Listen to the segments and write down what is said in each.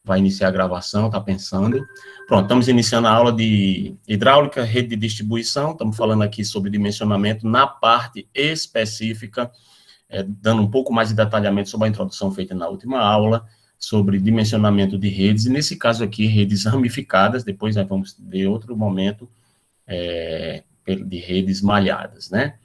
vai iniciar a gravação, está pensando. Pronto, estamos iniciando a aula de hidráulica, rede de distribuição, estamos falando aqui sobre dimensionamento na parte específica, dando um pouco mais de detalhamento sobre a introdução feita na última aula, sobre dimensionamento de redes, e nesse caso aqui, redes ramificadas, depois nós vamos ver outro momento de redes malhadas, né?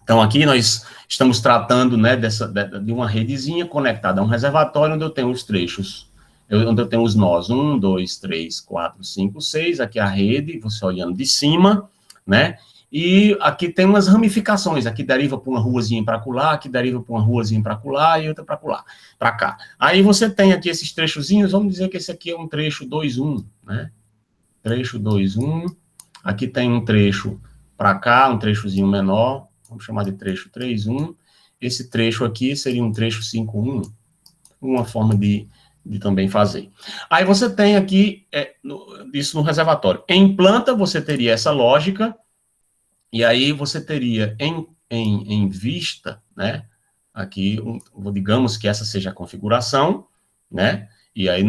Então, aqui nós estamos tratando, né, de uma redezinha conectada a um reservatório, onde eu tenho os trechos, onde eu tenho os nós, 1, 2, 3, 4, 5, 6, aqui a rede, você olhando de cima, né, e aqui tem umas ramificações, aqui deriva para uma ruazinha para acolá, aqui deriva para uma ruazinha para acolá, e outra para acolá, para cá. Aí você tem aqui esses trechozinhos, vamos dizer que esse aqui é um trecho 2, 1, né, trecho 2, 1, aqui tem um trecho para cá, um trechozinho menor, vamos chamar de trecho 3, 1, esse trecho aqui seria um trecho 5, 1, uma forma de também fazer. Aí você tem aqui, isso no reservatório. Em planta, você teria essa lógica, e aí você teria em vista, né, aqui, digamos que essa seja a configuração, né, e aí,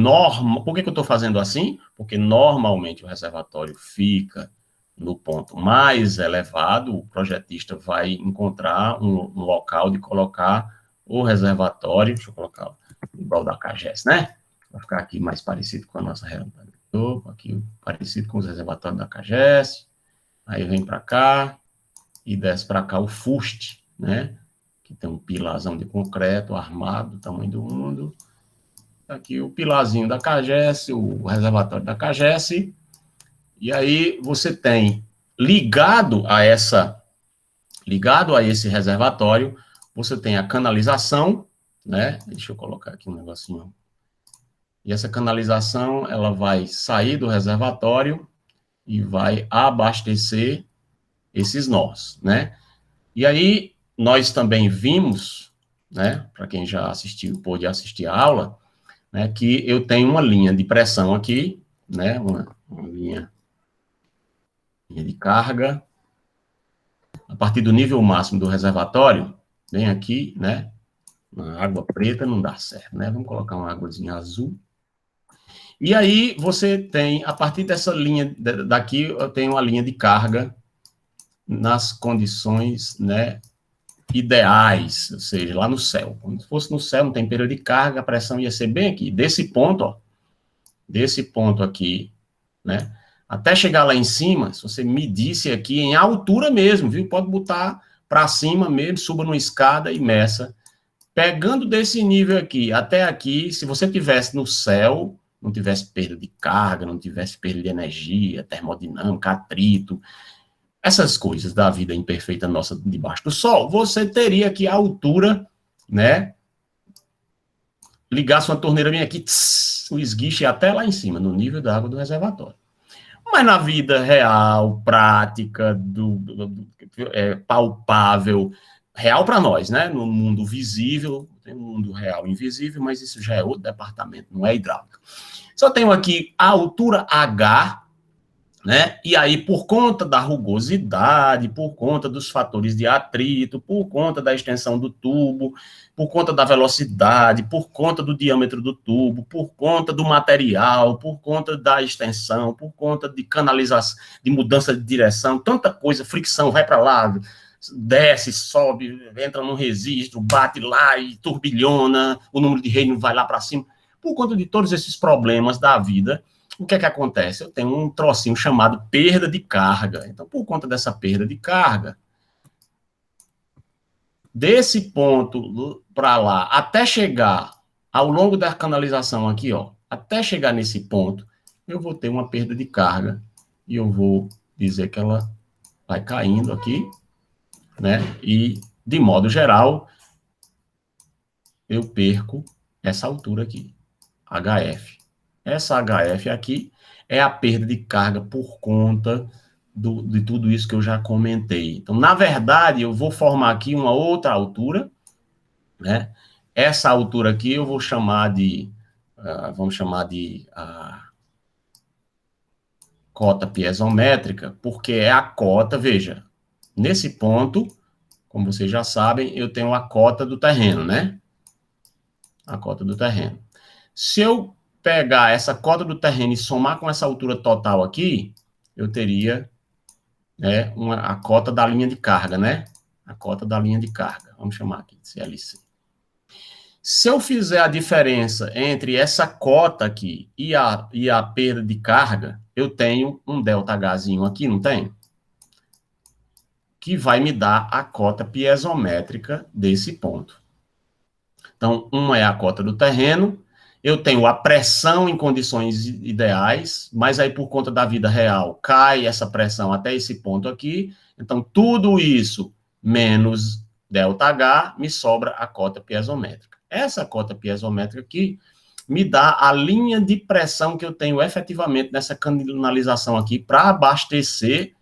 por que eu estou fazendo assim? Porque normalmente o reservatório fica no ponto mais elevado, o projetista vai encontrar um local de colocar o reservatório, deixa eu colocar igual da CAGES, né? Vai ficar aqui mais parecido com a nossa realidade. Aqui parecido com os reservatórios da CAGES, aí vem para cá e desce para cá o fuste, né? Que tem um pilarzão de concreto armado, do tamanho do mundo. Aqui o pilarzinho da CAGES, o reservatório da CAGES. E aí você tem, ligado a esse reservatório, você tem a canalização, né? Deixa eu colocar aqui um negocinho. E essa canalização, ela vai sair do reservatório e vai abastecer esses nós, né? E aí, nós também vimos, né, para quem já assistiu, pôde assistir a aula, né, que eu tenho uma linha de pressão aqui, né, uma linha de carga, a partir do nível máximo do reservatório, vem aqui, né, uma água preta não dá certo, né, vamos colocar uma águazinha azul, e aí você tem, a partir dessa linha, daqui eu tenho uma linha de carga nas condições, né, ideais, ou seja, lá no céu, como se fosse no céu, não tem perda de carga, a pressão ia ser bem aqui, desse ponto aqui, né, até chegar lá em cima, se você medisse aqui em altura mesmo, viu? Pode botar para cima mesmo, suba numa escada e meça. Pegando desse nível aqui até aqui, se você tivesse no céu, não tivesse perda de carga, não tivesse perda de energia, termodinâmica, atrito, essas coisas da vida imperfeita nossa debaixo do sol, você teria aqui a altura, né? Ligar sua torneira bem aqui, o esguiche até lá em cima, no nível da água do reservatório. Mas na vida real, prática, palpável, real para nós, né? No mundo visível, tem um mundo real invisível, mas isso já é outro departamento, não é hidráulica. Só tenho aqui a altura H, né? E aí, por conta da rugosidade, por conta dos fatores de atrito, por conta da extensão do tubo, por conta da velocidade, por conta do diâmetro do tubo, por conta do material, por conta da extensão, por conta de canalização, de mudança de direção, tanta coisa, fricção, vai para lá, desce, sobe, entra no registro, bate lá e turbilhona, o número de reino vai lá para cima. Por conta de todos esses problemas da vida, o que é que acontece? Eu tenho um trocinho chamado perda de carga. Então, por conta dessa perda de carga, desse ponto para lá, até chegar ao longo da canalização aqui, ó, até chegar nesse ponto, eu vou ter uma perda de carga e eu vou dizer que ela vai caindo aqui, né? E, de modo geral, eu perco essa altura aqui, HF. Essa HF aqui é a perda de carga por conta de tudo isso que eu já comentei. Então, na verdade, eu vou formar aqui uma outra altura, né? Essa altura aqui eu vou chamar de, vamos chamar de cota piezométrica, porque é a cota, veja, nesse ponto, como vocês já sabem, eu tenho a cota do terreno, né? A cota do terreno. Se eu pegar essa cota do terreno e somar com essa altura total aqui, eu teria, né, a cota da linha de carga, né? A cota da linha de carga. Vamos chamar aqui de CLC. Se eu fizer a diferença entre essa cota aqui e a perda de carga, eu tenho um ΔHzinho aqui, não tem? Que vai me dar a cota piezométrica desse ponto. Então, uma é a cota do terreno, eu tenho a pressão em condições ideais, mas aí por conta da vida real, cai essa pressão até esse ponto aqui, então tudo isso menos ΔH, me sobra a cota piezométrica. Essa cota piezométrica aqui me dá a linha de pressão que eu tenho efetivamente nessa canalização aqui para abastecer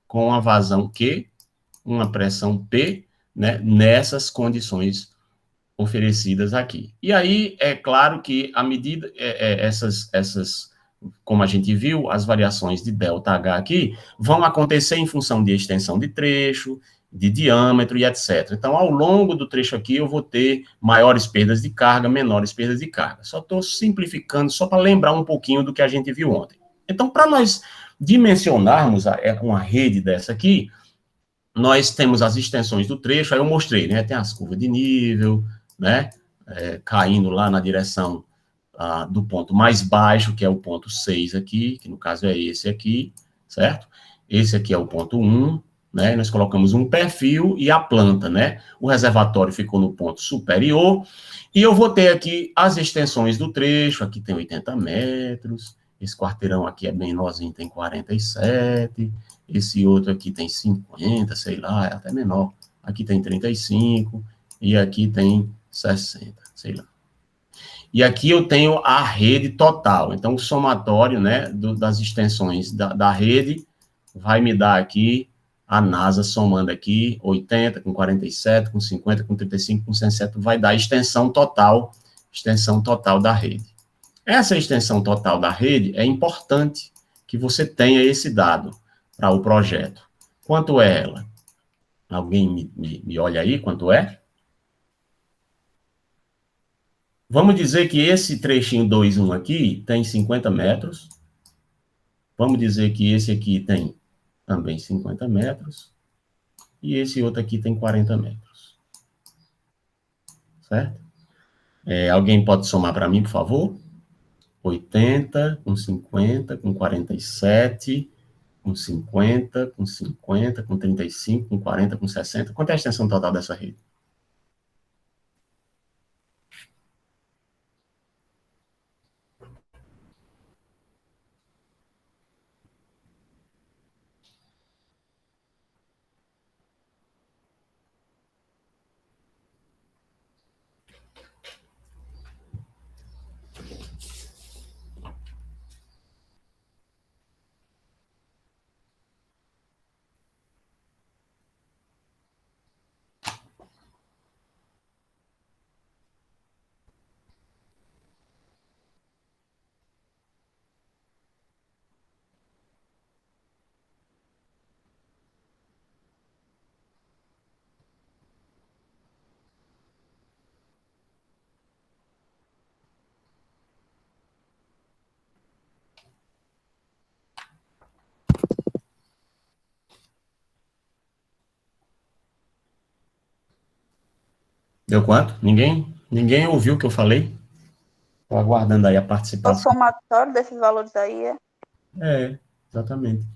com a vazão Q, uma pressão P, né, nessas condições oferecidas aqui. E aí, é claro que, à medida, como a gente viu, as variações de ΔH aqui vão acontecer em função de extensão de trecho, de diâmetro e etc. Então, ao longo do trecho aqui, eu vou ter maiores perdas de carga, menores perdas de carga. Só estou simplificando, só para lembrar um pouquinho do que a gente viu ontem. Então, para nós dimensionarmos uma rede dessa aqui, nós temos as extensões do trecho, aí eu mostrei, né? Tem as curvas de nível, né? Caindo lá na direção do ponto mais baixo, que é o ponto 6 aqui, que no caso é esse aqui, certo? Esse aqui é o ponto 1, né? Nós colocamos um perfil e a planta, né? O reservatório ficou no ponto superior, e eu vou ter aqui as extensões do trecho, aqui tem 80 metros, esse quarteirão aqui é bem nozinho, tem 47, esse outro aqui tem 50, sei lá, é até menor, aqui tem 35, e aqui tem 60, sei lá. E aqui eu tenho a rede total. Então, o somatório, né, das extensões da rede vai me dar aqui a NASA somando aqui 80 com 47, com 50, com 35, com 67, vai dar a extensão total da rede. Essa extensão total da rede é importante que você tenha esse dado para o projeto. Quanto é ela? Alguém me olha aí, quanto é? Vamos dizer que esse trechinho 2.1 aqui tem 50 metros. Vamos dizer que esse aqui tem também 50 metros. E esse outro aqui tem 40 metros. Certo? Alguém pode somar para mim, por favor? 80, com 50, com 47, com 50, com 50, com 35, com 40, com 60. Quanto é a extensão total dessa rede? Deu quanto? Ninguém ouviu o que eu falei? Estou aguardando aí a O participação. somatório desses valores aí é Exatamente.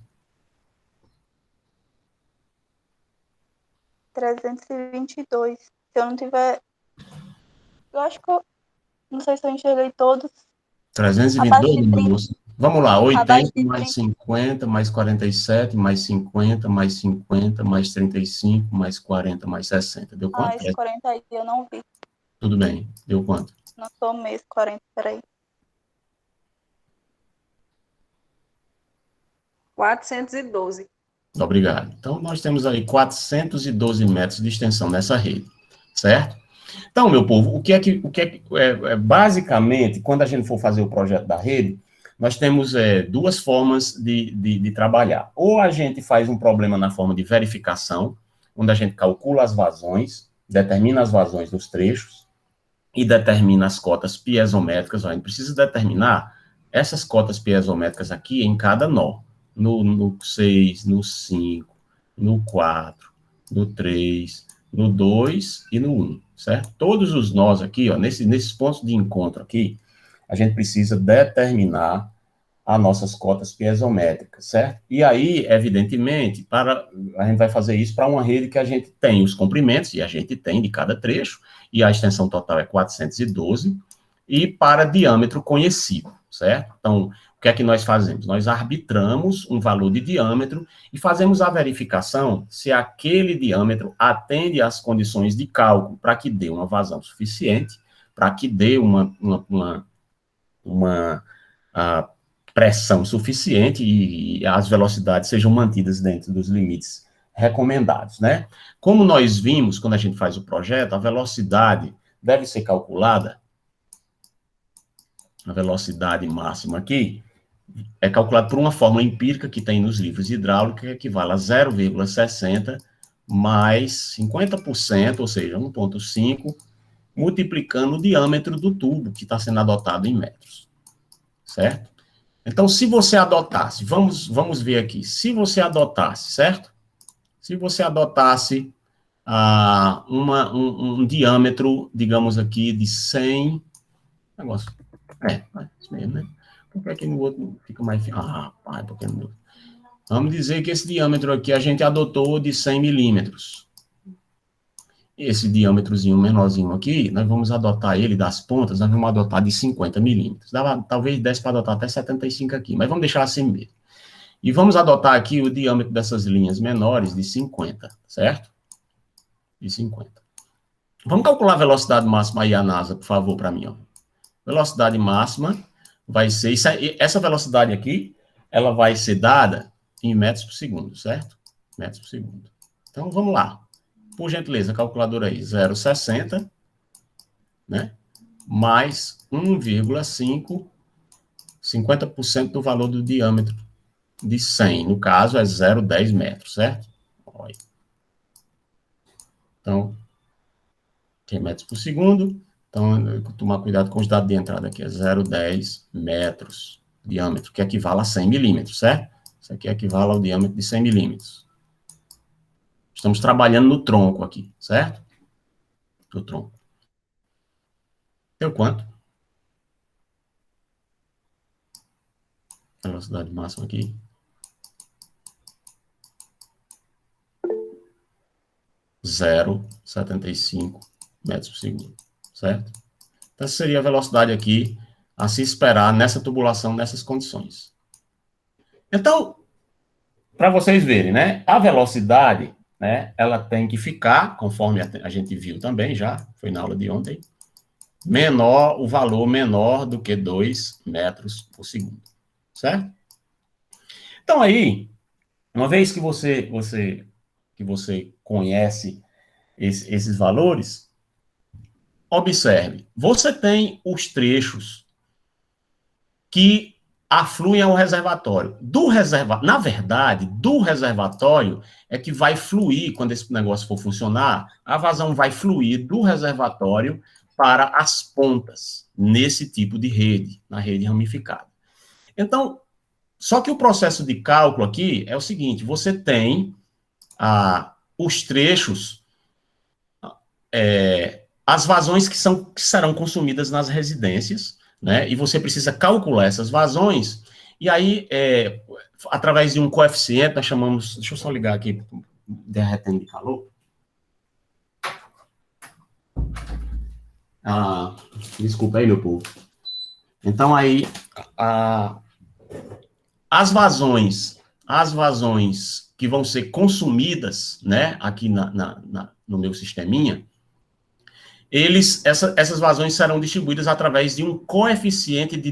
322. Se eu não tiver... Eu acho que não sei se eu enxerguei todos. Abaixo 322, de meu 30. moço. Vamos lá, Abaixo 80 de mais 30. 50, mais 47, mais 50, mais 50, mais 35, mais 40, mais 60. Deu quanto? Esse 40 aí eu não vi. Tudo bem. Deu quanto? Não somei esse 40, peraí. 412. Obrigado. Então, nós temos aí 412 metros de extensão nessa rede, certo? Então, meu povo, basicamente, quando a gente for fazer o projeto da rede, nós temos duas formas de trabalhar. Ou a gente faz um problema na forma de verificação, onde a gente calcula as vazões, determina as vazões dos trechos, e determina as cotas piezométricas. A gente precisa determinar essas cotas piezométricas aqui em cada nó. No 6, no 5, no 4, no 3, no 2 e no 1, certo? Todos os nós aqui, ó, nesses pontos de encontro aqui, a gente precisa determinar as nossas cotas piezométricas, certo? E aí, evidentemente, a gente vai fazer isso para uma rede que a gente tem os comprimentos, e a gente tem de cada trecho, e a extensão total é 412, e para diâmetro conhecido, certo? Então, o que é que nós fazemos? Nós arbitramos um valor de diâmetro e fazemos a verificação se aquele diâmetro atende às condições de cálculo para que dê uma vazão suficiente, para que dê uma pressão suficiente e as velocidades sejam mantidas dentro dos limites recomendados, né? Como nós vimos quando a gente faz o projeto, a velocidade deve ser calculada, a velocidade máxima aqui, é calculada por uma fórmula empírica que tem nos livros de hidráulica, que equivale a 0,60 mais 50%, ou seja, 1,5, multiplicando o diâmetro do tubo que está sendo adotado em metros, certo? Então, se você adotasse, vamos ver aqui, se você adotasse, certo? Se você adotasse um diâmetro, digamos aqui, de 100, negócio, isso mesmo, né? Por que aqui no outro fica mais... pai, porque no outro... Vamos dizer que esse diâmetro aqui a gente adotou de 100 milímetros. Esse diâmetrozinho menorzinho aqui, nós vamos adotar ele das pontas, nós vamos adotar de 50 milímetros. Talvez desse para adotar até 75 aqui, mas vamos deixar assim mesmo. E vamos adotar aqui o diâmetro dessas linhas menores de 50, certo? De 50. Vamos calcular a velocidade máxima aí, a NASA, por favor, para mim, ó. Velocidade máxima vai ser... Essa velocidade aqui, ela vai ser dada em metros por segundo, certo? Metros por segundo. Então, vamos lá. Por gentileza, calculadora aí, 0,60, né? Mais 1,5, 50% do valor do diâmetro de 100. No caso, é 0,10 metros, certo? Olha. Então, tem metros por segundo. Então, tomar cuidado com os dados de entrada aqui. É 0,10 metros de diâmetro, que equivale a 100 milímetros, certo? Isso aqui equivale ao diâmetro de 100 milímetros. Estamos trabalhando no tronco aqui, certo? No tronco. Deu quanto? Velocidade máxima aqui. 0,75 metros por segundo, certo? Então, essa seria a velocidade aqui a se esperar nessa tubulação, nessas condições. Então, para vocês verem, né? A velocidade, né? Ela tem que ficar, conforme a gente viu também já, foi na aula de ontem, o valor menor do que 2 metros por segundo, certo? Então, aí, uma vez que você conhece esses valores, observe, você tem os trechos que afluem ao reservatório. Na verdade, do reservatório é que vai fluir, quando esse negócio for funcionar, a vazão vai fluir do reservatório para as pontas, nesse tipo de rede, na rede ramificada. Então, só que o processo de cálculo aqui é o seguinte, você tem os trechos, as vazões que serão consumidas nas residências, né? E você precisa calcular essas vazões, e aí, através de um coeficiente, nós chamamos... Deixa eu só ligar aqui, derretendo de calor. Desculpa aí, meu povo. Então, aí, as vazões que vão ser consumidas, né, aqui no meu sisteminha, essas vazões serão distribuídas através de um coeficiente de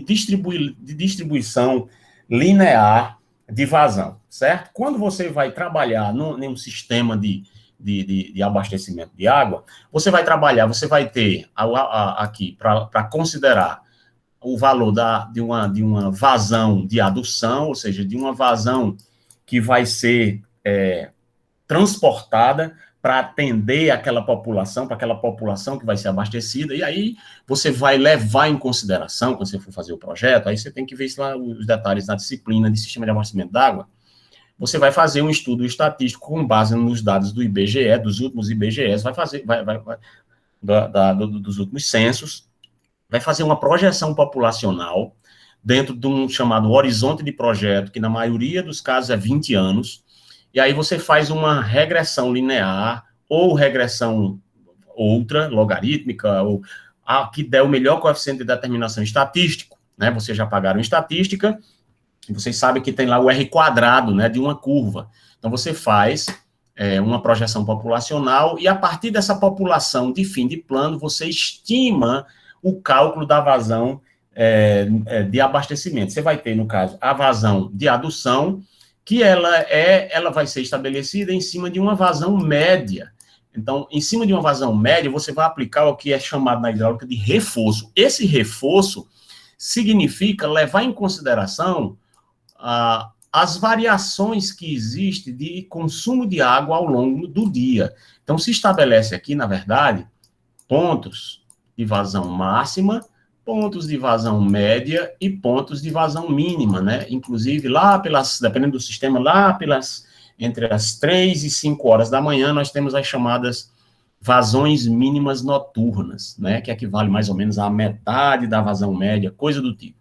distribuição linear de vazão, certo? Quando você vai trabalhar em um sistema de abastecimento de água, você vai ter aqui, para considerar o valor de uma vazão de adução, ou seja, de uma vazão que vai ser transportada para atender aquela população, para aquela população que vai ser abastecida, e aí você vai levar em consideração, quando você for fazer o projeto, aí você tem que ver lá os detalhes na disciplina de sistema de abastecimento d'água, você vai fazer um estudo estatístico com base nos dados do IBGE, dos últimos IBGEs, dos últimos censos, vai fazer uma projeção populacional dentro de um chamado horizonte de projeto, que na maioria dos casos é 20 anos, e aí você faz uma regressão linear ou regressão outra, logarítmica, ou a que der o melhor coeficiente de determinação estatístico, né? Vocês já pagaram estatística, e vocês sabem que tem lá o R², né, de uma curva. Então, você faz uma projeção populacional, e a partir dessa população de fim de plano, você estima o cálculo da vazão de abastecimento. Você vai ter, no caso, a vazão de adução, que ela vai ser estabelecida em cima de uma vazão média. Então, em cima de uma vazão média, você vai aplicar o que é chamado na hidráulica de reforço. Esse reforço significa levar em consideração as variações que existem de consumo de água ao longo do dia. Então, se estabelece aqui, na verdade, pontos de vazão máxima, pontos de vazão média e pontos de vazão mínima, né? Inclusive, dependendo do sistema, entre as 3 e 5 horas da manhã, nós temos as chamadas vazões mínimas noturnas, né? Que equivale mais ou menos à metade da vazão média, coisa do tipo.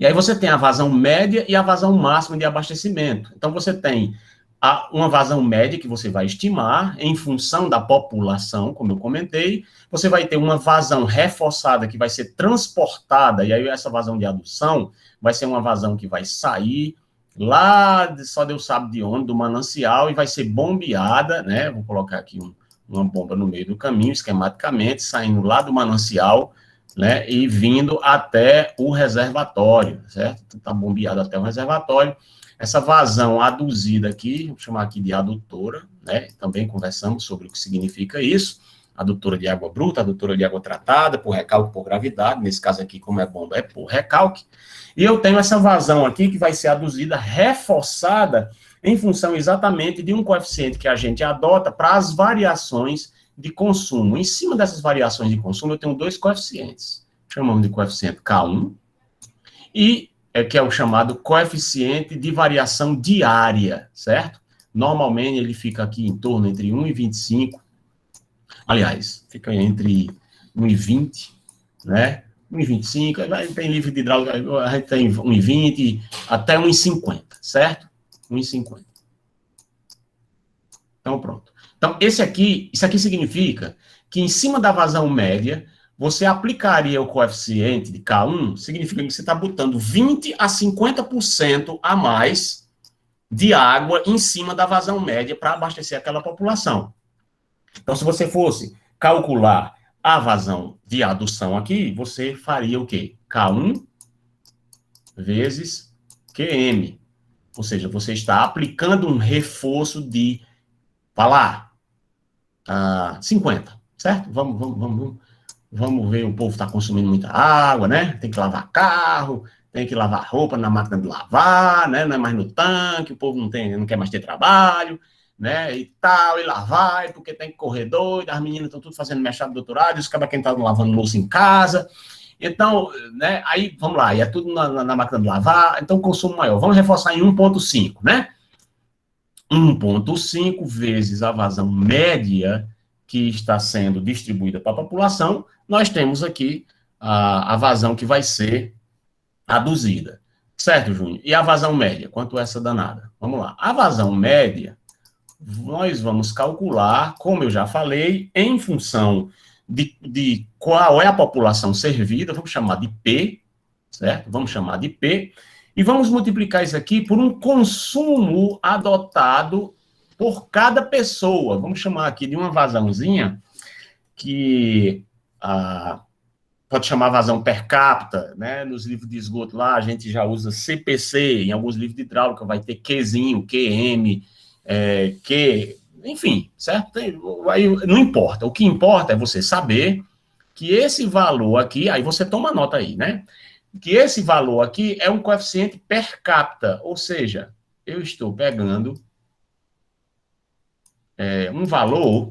E aí você tem a vazão média e a vazão máxima de abastecimento. Então, você tem uma vazão média que você vai estimar em função da população, como eu comentei. Você vai ter uma vazão reforçada que vai ser transportada, e aí essa vazão de adução vai ser uma vazão que vai sair lá, só Deus sabe de onde, do manancial, e vai ser bombeada, né? Vou colocar aqui uma bomba no meio do caminho, esquematicamente, saindo lá do manancial, né, e vindo até o reservatório, certo? Está bombeado até o reservatório. Essa vazão aduzida aqui, vou chamar aqui de adutora, né? Também conversamos sobre o que significa isso. Adutora de água bruta, adutora de água tratada, por recalque, por gravidade. Nesse caso aqui, como é bomba, é por recalque. E eu tenho essa vazão aqui que vai ser aduzida, reforçada, em função exatamente de um coeficiente que a gente adota para as variações de consumo. Em cima dessas variações de consumo, eu tenho dois coeficientes. Chamamos de coeficiente K1 e que é o chamado coeficiente de variação diária, certo? Normalmente ele fica aqui em torno entre 1,25, aliás, fica entre 1,20, né? 1,25, tem livre de hidráulica, a gente tem 1,20 até 1,50, certo? 1,50. Então, pronto. Então, isso aqui significa que em cima da vazão média, você aplicaria o coeficiente de K1, significa que você está botando 20% a 50% a mais de água em cima da vazão média para abastecer aquela população. Então, se você fosse calcular a vazão de adução aqui, você faria o quê? K1 vezes QM. Ou seja, você está aplicando um reforço de, vai lá, 50, certo? Vamos ver, o povo está consumindo muita água, né? Tem que lavar carro, tem que lavar roupa na máquina de lavar, né? Não é mais no tanque, o povo não quer mais ter trabalho, né? E tal, e lá vai, porque tem que correr doido, as meninas estão tudo fazendo mestrado, doutorado, e os caras quem estão lavando louça em casa. Então, né? Aí, vamos lá, e é tudo na máquina de lavar, então consumo maior. Vamos reforçar em 1,5, né? 1,5 vezes a vazão média que está sendo distribuída para a população, nós temos aqui a vazão que vai ser aduzida. Certo, Júnior? E a vazão média? Quanto é essa danada? Vamos lá. A vazão média, nós vamos calcular, como eu já falei, em função de qual é a população servida, vamos chamar de P, certo? Vamos chamar de P, e vamos multiplicar isso aqui por um consumo adotado por cada pessoa. Vamos chamar aqui de uma vazãozinha que pode chamar vazão per capita, né? Nos livros de esgoto lá, a gente já usa CPC, em alguns livros de hidráulica vai ter Qzinho, QM, Q, enfim, certo? Aí não importa. O que importa é você saber que esse valor aqui, aí você toma nota aí, né? Que esse valor aqui é um coeficiente per capita, ou seja, eu estou pegando um valor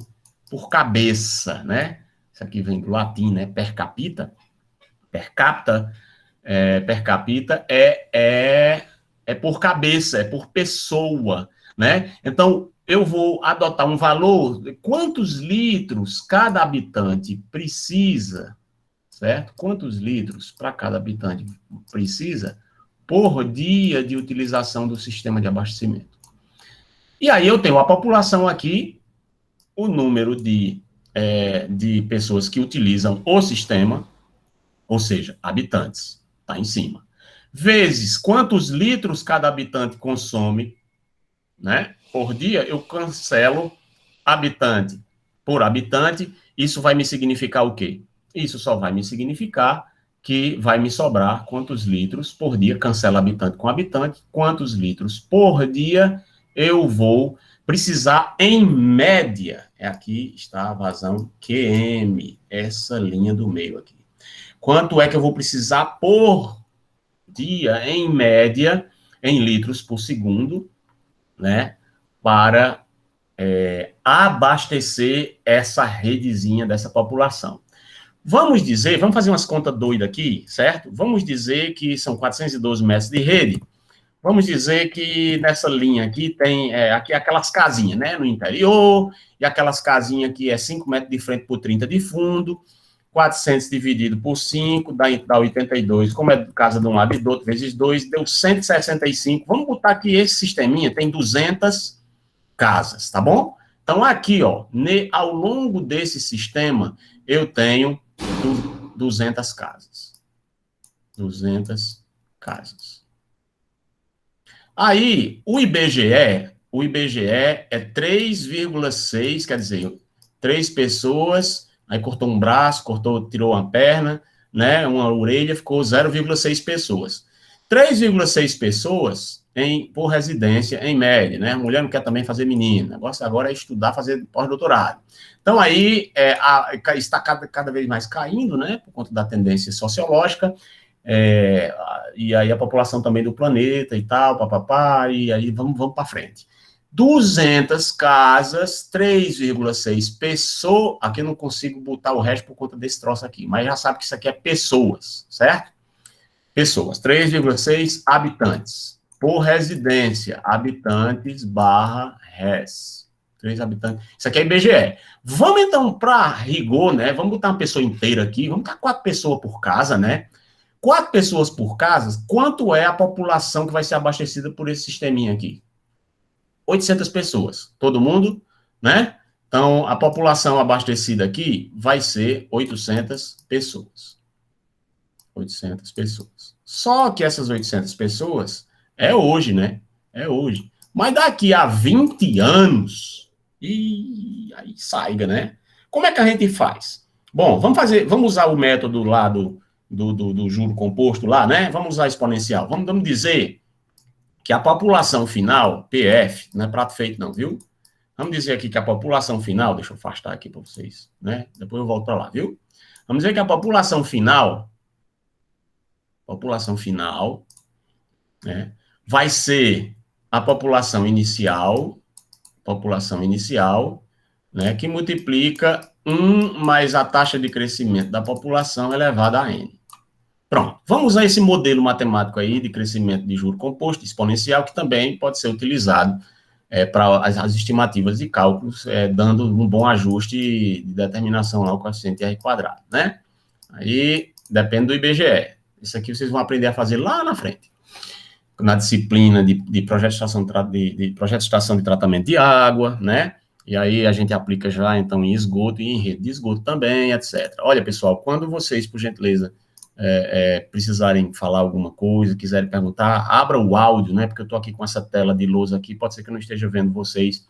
por cabeça, né? Isso aqui vem do latim, né? Per capita. Per capita, per capita é por cabeça, é por pessoa, né? Então, eu vou adotar um valor, quantos litros cada habitante precisa, certo? Quantos litros para cada habitante precisa por dia de utilização do sistema de abastecimento. E aí eu tenho a população aqui, o número de pessoas que utilizam o sistema, ou seja, habitantes, está em cima. Vezes quantos litros cada habitante consome, né? Por dia, eu cancelo habitante por habitante, isso vai me significar o quê? Isso só vai me significar que vai me sobrar quantos litros por dia, cancela habitante com habitante, quantos litros por dia eu vou precisar em média. Aqui está a vazão QM, essa linha do meio aqui. Quanto é que eu vou precisar por dia, em média, em litros por segundo, né, para abastecer essa redezinha dessa população. Vamos dizer, vamos fazer umas contas doidas aqui, certo? Vamos dizer que são 412 metros de rede. Vamos dizer que nessa linha aqui tem aqui aquelas casinhas, né, no interior, e aquelas casinhas que é 5 metros de frente por 30 de fundo, 400 dividido por 5, dá 82, como é casa de um lado e do outro, vezes 2, deu 165. Vamos botar que esse sisteminha tem 200 casas, tá bom? Então, aqui, ó, ao longo desse sistema, eu tenho 200 casas. 200 casas. Aí, o IBGE é 3,6, quer dizer, 3 pessoas, aí cortou um braço, tirou uma perna, né, uma orelha, ficou 0,6 pessoas. 3,6 pessoas por residência, em média, né? A mulher não quer também fazer menino, o negócio agora é estudar, fazer pós-doutorado. Então, aí, está cada vez mais caindo, né, por conta da tendência sociológica, e aí a população também do planeta e tal, papapá, e aí vamos para frente. 200 casas, 3,6 pessoas, aqui eu não consigo botar o resto por conta desse troço aqui, mas já sabe que isso aqui é pessoas, certo? Pessoas, 3,6 habitantes. Por residência, habitantes barra res. 3 habitantes. Isso aqui é IBGE. Vamos, então, para rigor, né? Vamos botar uma pessoa inteira aqui. Vamos botar 4 pessoas por casa, né? 4 pessoas por casa, quanto é a população que vai ser abastecida por esse sisteminha aqui? 800 pessoas. Todo mundo, né? Então, a população abastecida aqui vai ser 800 pessoas. 800 pessoas. Só que essas 800 pessoas é hoje, né? É hoje. Mas daqui a 20 anos, e aí saiga, né? Como é que a gente faz? Bom, vamos usar o método lá do juro composto lá, né? Vamos usar exponencial. Vamos dizer que a população final, PF, não é prato feito não, viu? Vamos dizer aqui que a população final, deixa eu afastar aqui para vocês, né? Depois eu volto para lá, viu? Vamos dizer que a população final, né, vai ser a população inicial, né, que multiplica 1 mais a taxa de crescimento da população elevada a n. Pronto, vamos usar esse modelo matemático aí de crescimento de juro composto exponencial, que também pode ser utilizado para as estimativas de cálculos, dando um bom ajuste de determinação lá, o coeficiente R quadrado, né? Aí, depende do IBGE. Isso aqui vocês vão aprender a fazer lá na frente, na disciplina de projeto de estação de tratamento de água, né? E aí a gente aplica já, então, em esgoto e em rede de esgoto também, etc. Olha, pessoal, quando vocês, por gentileza, precisarem falar alguma coisa, quiserem perguntar, abra o áudio, né? Porque eu estou aqui com essa tela de lousa aqui, pode ser que eu não esteja vendo vocês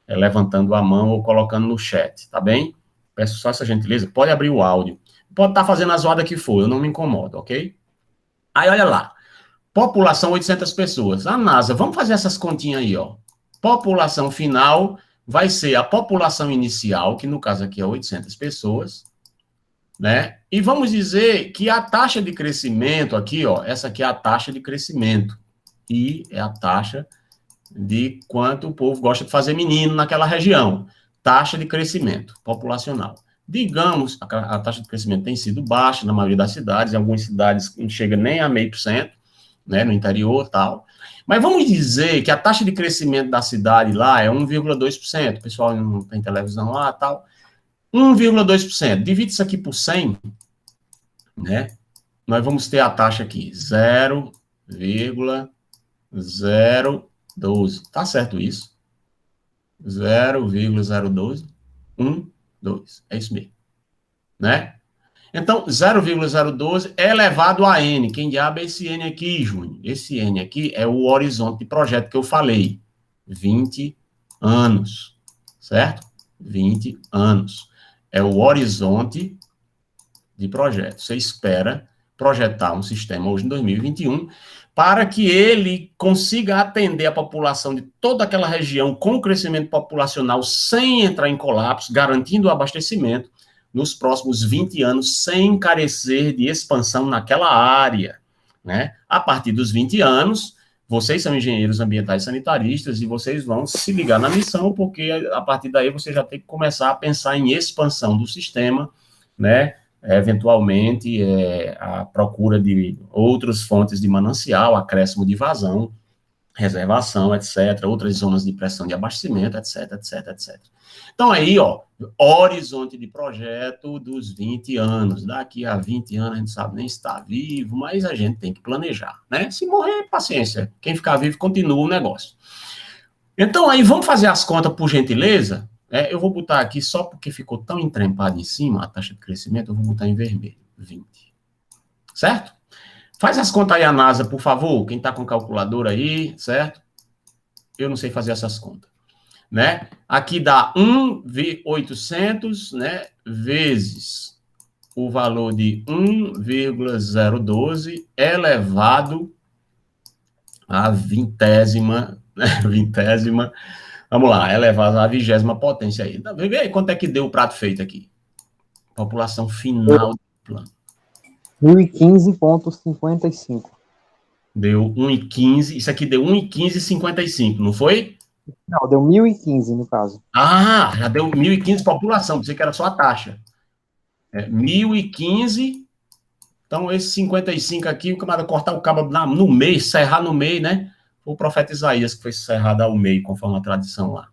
levantando a mão ou colocando no chat, tá bem? Peço só essa gentileza, pode abrir o áudio. Pode estar fazendo a zoada que for, eu não me incomodo, ok? Aí, olha lá. População 800 pessoas. A NASA, vamos fazer essas continhas aí, ó. População final vai ser a população inicial, que no caso aqui é 800 pessoas, né? E vamos dizer que a taxa de crescimento aqui, ó, essa aqui é a taxa de crescimento. E é a taxa de quanto o povo gosta de fazer menino naquela região. Taxa de crescimento populacional. Digamos, a taxa de crescimento tem sido baixa na maioria das cidades, em algumas cidades não chega nem a 0,5%, né, no interior e tal. Mas vamos dizer que a taxa de crescimento da cidade lá é 1,2%. O pessoal não tem televisão lá e tal. 1,2%. Divide isso aqui por 100, né? Nós vamos ter a taxa aqui, 0,012. Tá certo isso? 0,012. 1, 2. É isso mesmo. Né? Então, 0,012 é elevado a N. Quem diabo é esse N aqui, Júnior? Esse N aqui é o horizonte de projeto que eu falei. 20 anos. Certo? 20 anos. É o horizonte de projeto. Você espera projetar um sistema hoje em 2021 para que ele consiga atender a população de toda aquela região com crescimento populacional sem entrar em colapso, garantindo o abastecimento nos próximos 20 anos, sem carecer de expansão naquela área, né? A partir dos 20 anos, vocês são engenheiros ambientais sanitaristas e vocês vão se ligar na missão, porque a partir daí você já tem que começar a pensar em expansão do sistema, né? Eventualmente, a procura de outras fontes de manancial, acréscimo de vazão, reservação, etc., outras zonas de pressão de abastecimento, etc., etc., etc. Então, aí, ó, horizonte de projeto dos 20 anos. Daqui a 20 anos a gente sabe nem se está vivo, mas a gente tem que planejar, né? Se morrer, paciência. Quem ficar vivo continua o negócio. Então, aí, vamos fazer as contas, por gentileza? Eu vou botar aqui, só porque ficou tão entrempado em cima, a taxa de crescimento, eu vou botar em vermelho, 20. Certo? Faz as contas aí, a NASA, por favor. Quem está com calculadora aí, certo? Eu não sei fazer essas contas. Né? Aqui dá 1,800, né, vezes o valor de 1,012 elevado à vintésima, né, vintésima, vamos lá, elevado à 20ª potência aí. Vê aí quanto é que deu o prato feito aqui. População final do plano. 1015,55. Deu 1,15, isso aqui deu 1,15,55, não foi? Não, deu 1015 no caso. Ah, já deu 1.015 população, pensei que era só a taxa. 1.015, então esse 55 aqui, o camarada cortar o cabo no meio, serrar no meio, né? Foi o profeta Isaías que foi serrado ao meio, conforme a tradição lá.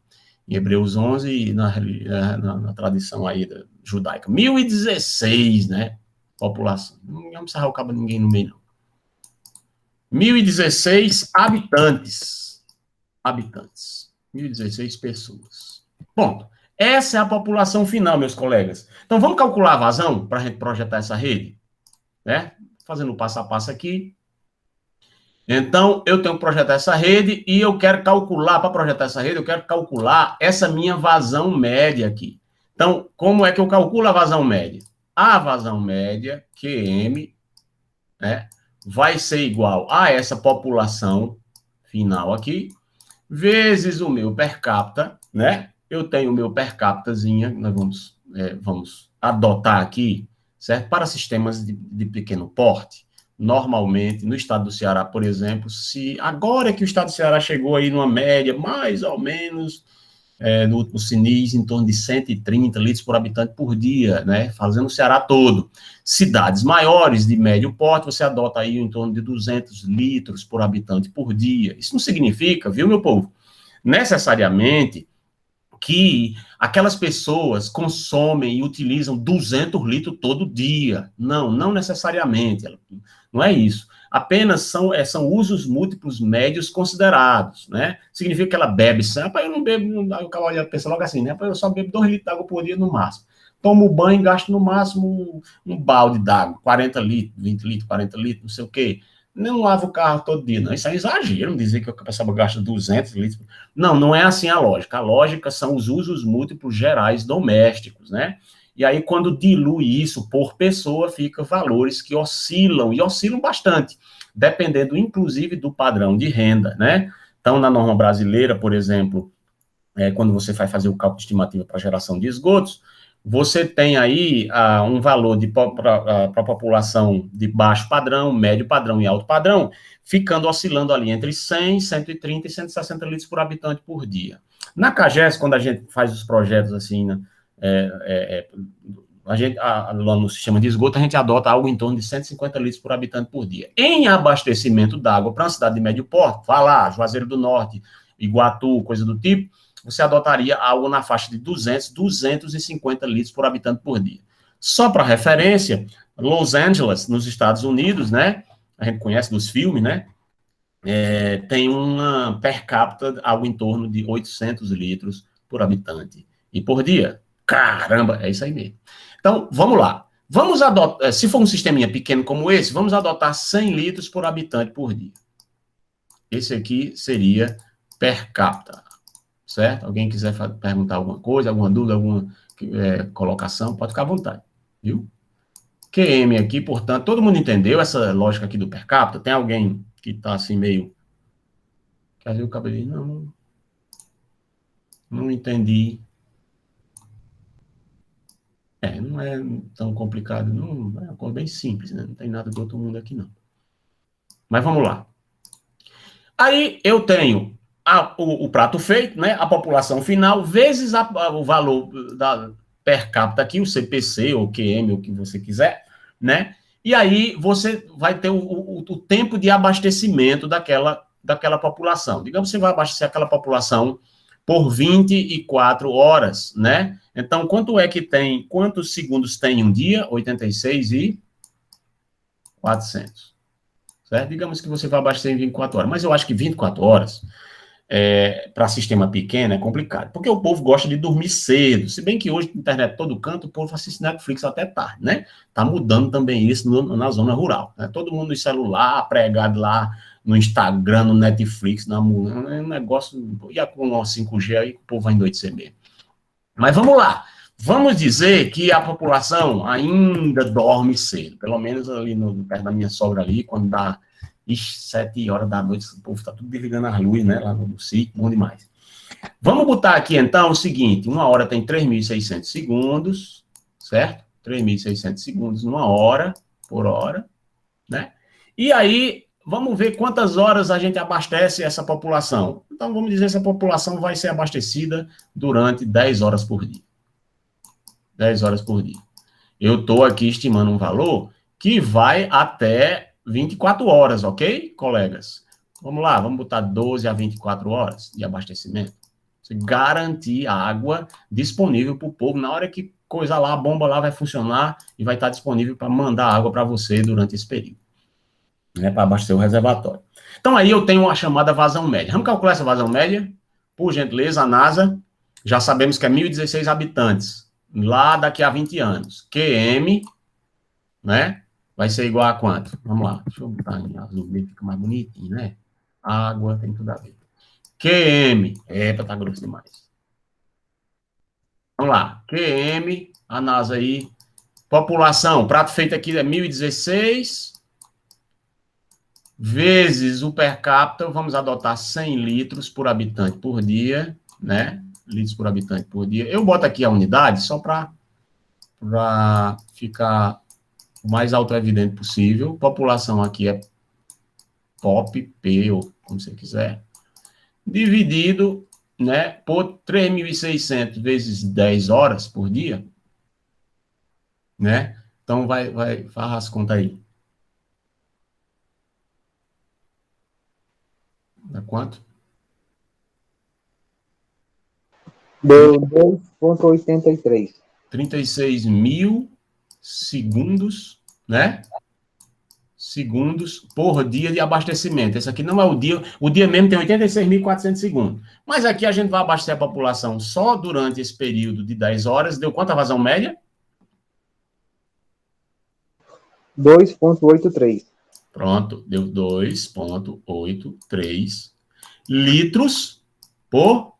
Em Hebreus 11 e na tradição aí judaica. 1.016, né? População. Não vamos serrar o cabo de ninguém no meio, não. 1.016 habitantes. 1.016 pessoas. Ponto. Essa é a população final, meus colegas. Então, vamos calcular a vazão para a gente projetar essa rede? Né? Fazendo passo a passo aqui. Então, eu tenho que projetar essa rede e eu quero calcular, para projetar essa rede, eu quero calcular essa minha vazão média aqui. Então, como é que eu calculo a vazão média? A vazão média, QM, né, vai ser igual a essa população final aqui, vezes o meu per capita, né? Eu tenho o meu per capitazinha, nós vamos adotar aqui, certo? Para sistemas de pequeno porte, normalmente, no estado do Ceará, por exemplo, se agora que o estado do Ceará chegou aí numa média, mais ou menos, no último CNIS, em torno de 130 litros por habitante por dia, né? Fazendo o Ceará todo. Cidades maiores, de médio porte, você adota aí em torno de 200 litros por habitante por dia. Isso não significa, viu, meu povo, necessariamente que aquelas pessoas consomem e utilizam 200 litros todo dia. Não, não necessariamente. Não é isso. Apenas são usos múltiplos médios considerados, né? Significa que ela bebe sempre. Eu não bebo, o cavalo pensa logo assim, né? Eu só bebo 2 litros de água por dia no máximo. Tomo banho e gasto no máximo um balde d'água, 40 litros, 20 litros, 40 litros, não sei o quê. Não lavo o carro todo dia, não. Isso é exagero, dizer que a pessoa gasta 200 litros. Não, não é assim a lógica. A lógica são os usos múltiplos gerais domésticos, né? E aí, quando dilui isso por pessoa, fica valores que oscilam, e oscilam bastante, dependendo, inclusive, do padrão de renda, né? Então, na norma brasileira, por exemplo, quando você vai fazer o cálculo estimativo para geração de esgotos, você tem aí um valor para a população de baixo padrão, médio padrão e alto padrão, ficando oscilando ali entre 100, 130 e 160 litros por habitante por dia. Na CAGES, quando a gente faz os projetos assim, né, lá no sistema de esgoto, a gente adota algo em torno de 150 litros por habitante por dia. Em abastecimento d'água para uma cidade de médio porte, vá lá, Juazeiro do Norte, Iguatu, coisa do tipo, você adotaria algo na faixa de 200, 250 litros por habitante por dia. Só para referência, Los Angeles, nos Estados Unidos, né, a gente conhece dos filmes, né, tem uma per capita algo em torno de 800 litros por habitante e por dia. Caramba, é isso aí mesmo. Então, vamos lá. Vamos adotar, se for um sisteminha pequeno como esse, vamos adotar 100 litros por habitante por dia. Esse aqui seria per capita, certo? Alguém quiser perguntar alguma coisa, alguma dúvida, alguma colocação, pode ficar à vontade, viu? QM aqui, portanto, todo mundo entendeu essa lógica aqui do per capita? Tem alguém que está assim meio... Quer ver o cabelinho? Não entendi. Não é tão complicado, não, é uma coisa bem simples, né? Não tem nada do outro mundo aqui, não. Mas vamos lá. Aí eu tenho o prato feito, né? A população final, vezes o valor da per capita aqui, o CPC, ou QM, o que você quiser, né? E aí você vai ter o tempo de abastecimento daquela população. Digamos que você vai abastecer aquela população por 24 horas, né? Então, quantos segundos tem um dia? 86.400. Certo? Digamos que você vai abastecer em 24 horas, mas eu acho que 24 horas, para sistema pequeno, é complicado, porque o povo gosta de dormir cedo, se bem que hoje, na internet todo canto, o povo assiste Netflix até tarde, né? Tá mudando também isso na zona rural, né? Todo mundo no celular, pregado lá no Instagram, no Netflix, é um negócio, e com o 5G aí, o povo vai endoidecer mesmo. Mas vamos lá, vamos dizer que a população ainda dorme cedo, pelo menos ali perto da minha sogra ali, quando dá 7 horas da noite, o povo está tudo desligando as luzes, né, lá no sítio, bom demais. Vamos botar aqui, então, o seguinte, uma hora tem 3.600 segundos, certo? 3.600 segundos numa hora, por hora, né? E aí, vamos ver quantas horas a gente abastece essa população. Então, vamos dizer que essa população vai ser abastecida durante 10 horas por dia. 10 horas por dia. Eu estou aqui estimando um valor que vai até 24 horas, ok, colegas? Vamos lá, vamos botar 12 a 24 horas de abastecimento. Você garantir água disponível para o povo na hora que coisa lá, a bomba lá vai funcionar e vai estar disponível para mandar água para você durante esse período, né, para abastecer o reservatório. Então, aí eu tenho uma chamada vazão média. Vamos calcular essa vazão média? Por gentileza, a NASA, já sabemos que é 1.016 habitantes, lá daqui a 20 anos. QM, né, vai ser igual a quanto? Vamos lá, deixa eu botar em azul, fica mais bonitinho, né? Água, tem tudo a ver. QM, tá grosso demais. Vamos lá, QM, a NASA aí, população, prato feito aqui é 1.016, vezes o per capita, vamos adotar 100 litros por habitante por dia, né? Litros por habitante por dia. Eu boto aqui a unidade só para ficar o mais autoevidente possível. População aqui é POP, P, ou como você quiser, dividido, né, por 3.600 vezes 10 horas por dia, né? Então, faz as contas aí. Dá quanto? Deu 2,83. 36 mil segundos, né? Segundos por dia de abastecimento. Esse aqui não é o dia mesmo tem 86.400 segundos. Mas aqui a gente vai abastecer a população só durante esse período de 10 horas. Deu quanta vazão média? 2,83. Pronto, deu 2,83 litros por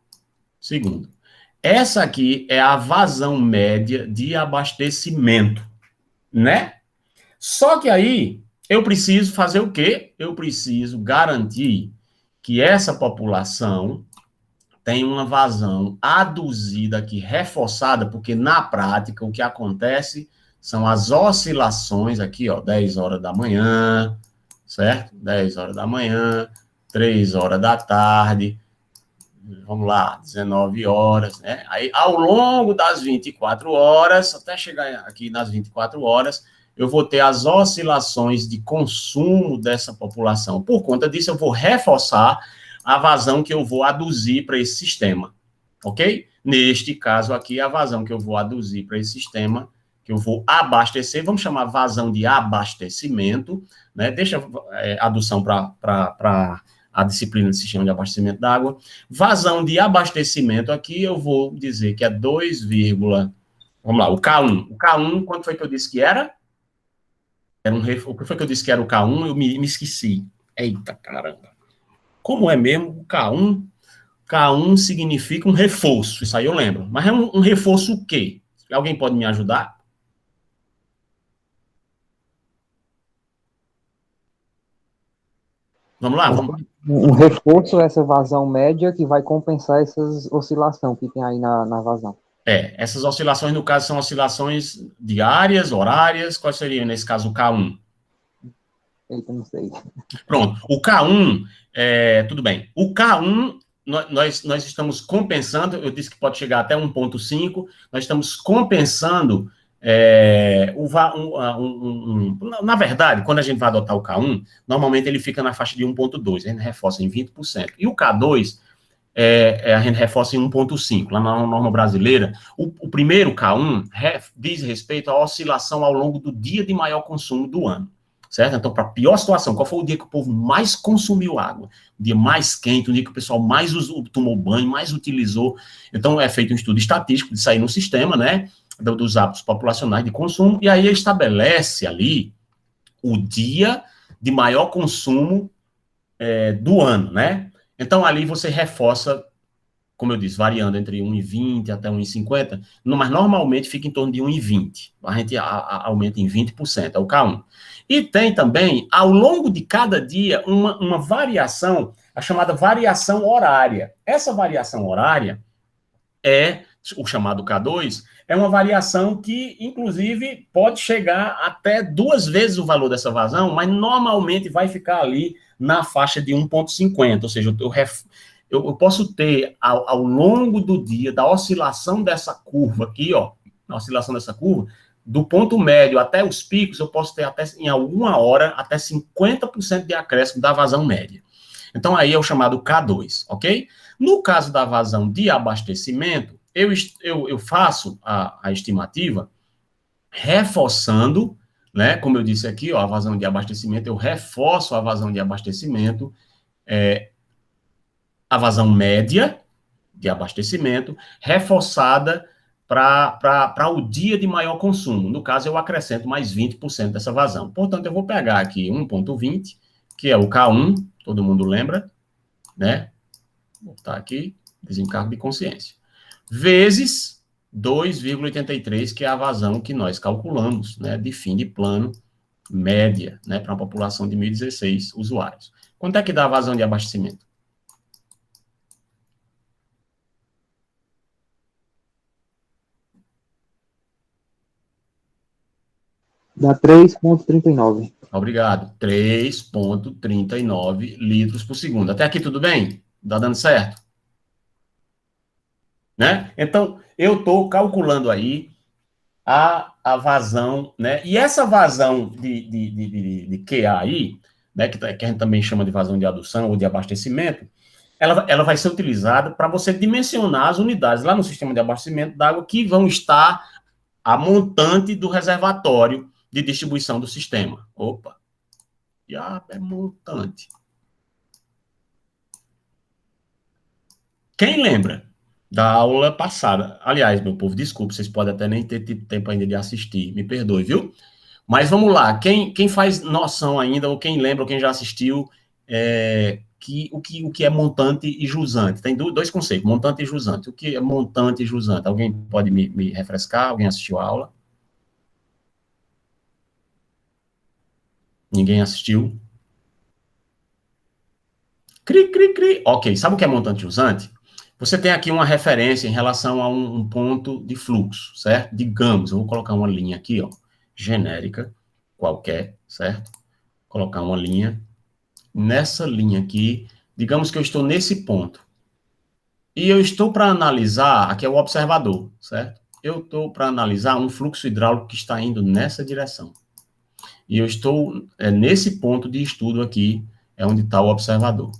segundo. Essa aqui é a vazão média de abastecimento, né? Só que aí eu preciso fazer o quê? Eu preciso garantir que essa população tem uma vazão aduzida aqui, reforçada, porque na prática o que acontece são as oscilações aqui, ó, 10 horas da manhã, certo? 10 horas da manhã, 3 horas da tarde, vamos lá, 19 horas, né? Aí, ao longo das 24 horas, até chegar aqui nas 24 horas, eu vou ter as oscilações de consumo dessa população. Por conta disso, eu vou reforçar a vazão que eu vou aduzir para esse sistema, ok? Neste caso aqui, a vazão que eu vou aduzir para esse sistema, que eu vou abastecer, vamos chamar vazão de abastecimento, né? Deixa adução para a disciplina de sistema de abastecimento d'água. Vazão de abastecimento aqui, eu vou dizer que é 2, vamos lá, o K1. O K1, quanto foi que eu disse que era? O que foi que eu disse que era o K1? Eu me esqueci. Eita, caramba. Como é mesmo o K1? K1 significa um reforço, isso aí eu lembro. Mas é um reforço o quê? Alguém pode me ajudar? Vamos lá, vamos lá. Um reforço a essa vazão média que vai compensar essas oscilações que tem aí na vazão. Essas oscilações, no caso, são oscilações diárias, horárias, quais seriam, nesse caso, o K1? Eita, não sei. Pronto, o K1, tudo bem. O K1, nós estamos compensando, eu disse que pode chegar até 1,5, nós estamos compensando, na verdade, quando a gente vai adotar o K1, normalmente ele fica na faixa de 1,2, a gente reforça em 20%. E o K2, a gente reforça em 1,5. Lá na norma brasileira, o primeiro K1 diz respeito à oscilação ao longo do dia de maior consumo do ano, certo? Então, para a pior situação, qual foi o dia que o povo mais consumiu água? O dia mais quente, o dia que o pessoal mais tomou banho, mais utilizou. Então, é feito um estudo estatístico de sair no sistema, né, dos hábitos populacionais de consumo, e aí estabelece ali o dia de maior consumo do ano, né? Então, ali você reforça, como eu disse, variando entre 1,20 até 1,50, mas normalmente fica em torno de 1,20. A gente aumenta em 20%, é o K1. E tem também, ao longo de cada dia, uma variação, a chamada variação horária. Essa variação horária o chamado K2, é uma variação que, inclusive, pode chegar até 2 vezes o valor dessa vazão, mas normalmente vai ficar ali na faixa de 1,50, ou seja, eu posso ter, ao longo do dia, da oscilação dessa curva aqui, ó, na oscilação dessa curva, do ponto médio até os picos, eu posso ter até, em alguma hora, até 50% de acréscimo da vazão média. Então, aí é o chamado K2, ok? No caso da vazão de abastecimento, eu faço a estimativa reforçando, né? Como eu disse aqui, ó, a vazão de abastecimento, eu reforço a vazão de abastecimento, a vazão média de abastecimento, reforçada para o dia de maior consumo. No caso, eu acrescento mais 20% dessa vazão. Portanto, eu vou pegar aqui 1,20, que é o K1, todo mundo lembra, né? Vou botar aqui, desencargo de consciência. Vezes 2,83, que é a vazão que nós calculamos, né, de fim de plano média, né, para uma população de 1.016 usuários. Quanto é que dá a vazão de abastecimento? Dá 3,39. Obrigado. 3,39 litros por segundo. Até aqui tudo bem? Tá dando certo? Né? Então, eu estou calculando aí a vazão, né? E essa vazão de QA aí, né, que a gente também chama de vazão de adução ou de abastecimento, ela vai ser utilizada para você dimensionar as unidades lá no sistema de abastecimento d'água que vão estar a montante do reservatório de distribuição do sistema. Opa, já é montante. Quem lembra da aula passada? Aliás, meu povo, desculpe, vocês podem até nem ter tido tempo ainda de assistir, me perdoe, viu? Mas vamos lá, quem faz noção ainda, ou quem lembra, ou quem já assistiu, o que é montante e jusante? Tem dois conceitos, montante e jusante. O que é montante e jusante? Alguém pode me refrescar? Alguém assistiu a aula? Ninguém assistiu? Cri, cri, cri. Ok, sabe o que é montante e jusante? você tem aqui uma referência em relação a um ponto de fluxo, certo? Digamos, eu vou colocar uma linha aqui, ó, genérica, qualquer, certo? Colocar uma linha. Nessa linha aqui, digamos que eu estou nesse ponto. E eu estou para analisar, aqui é o observador, certo? Eu estou para analisar um fluxo hidráulico que está indo nessa direção. E eu estou nesse ponto de estudo aqui, é onde está o observador,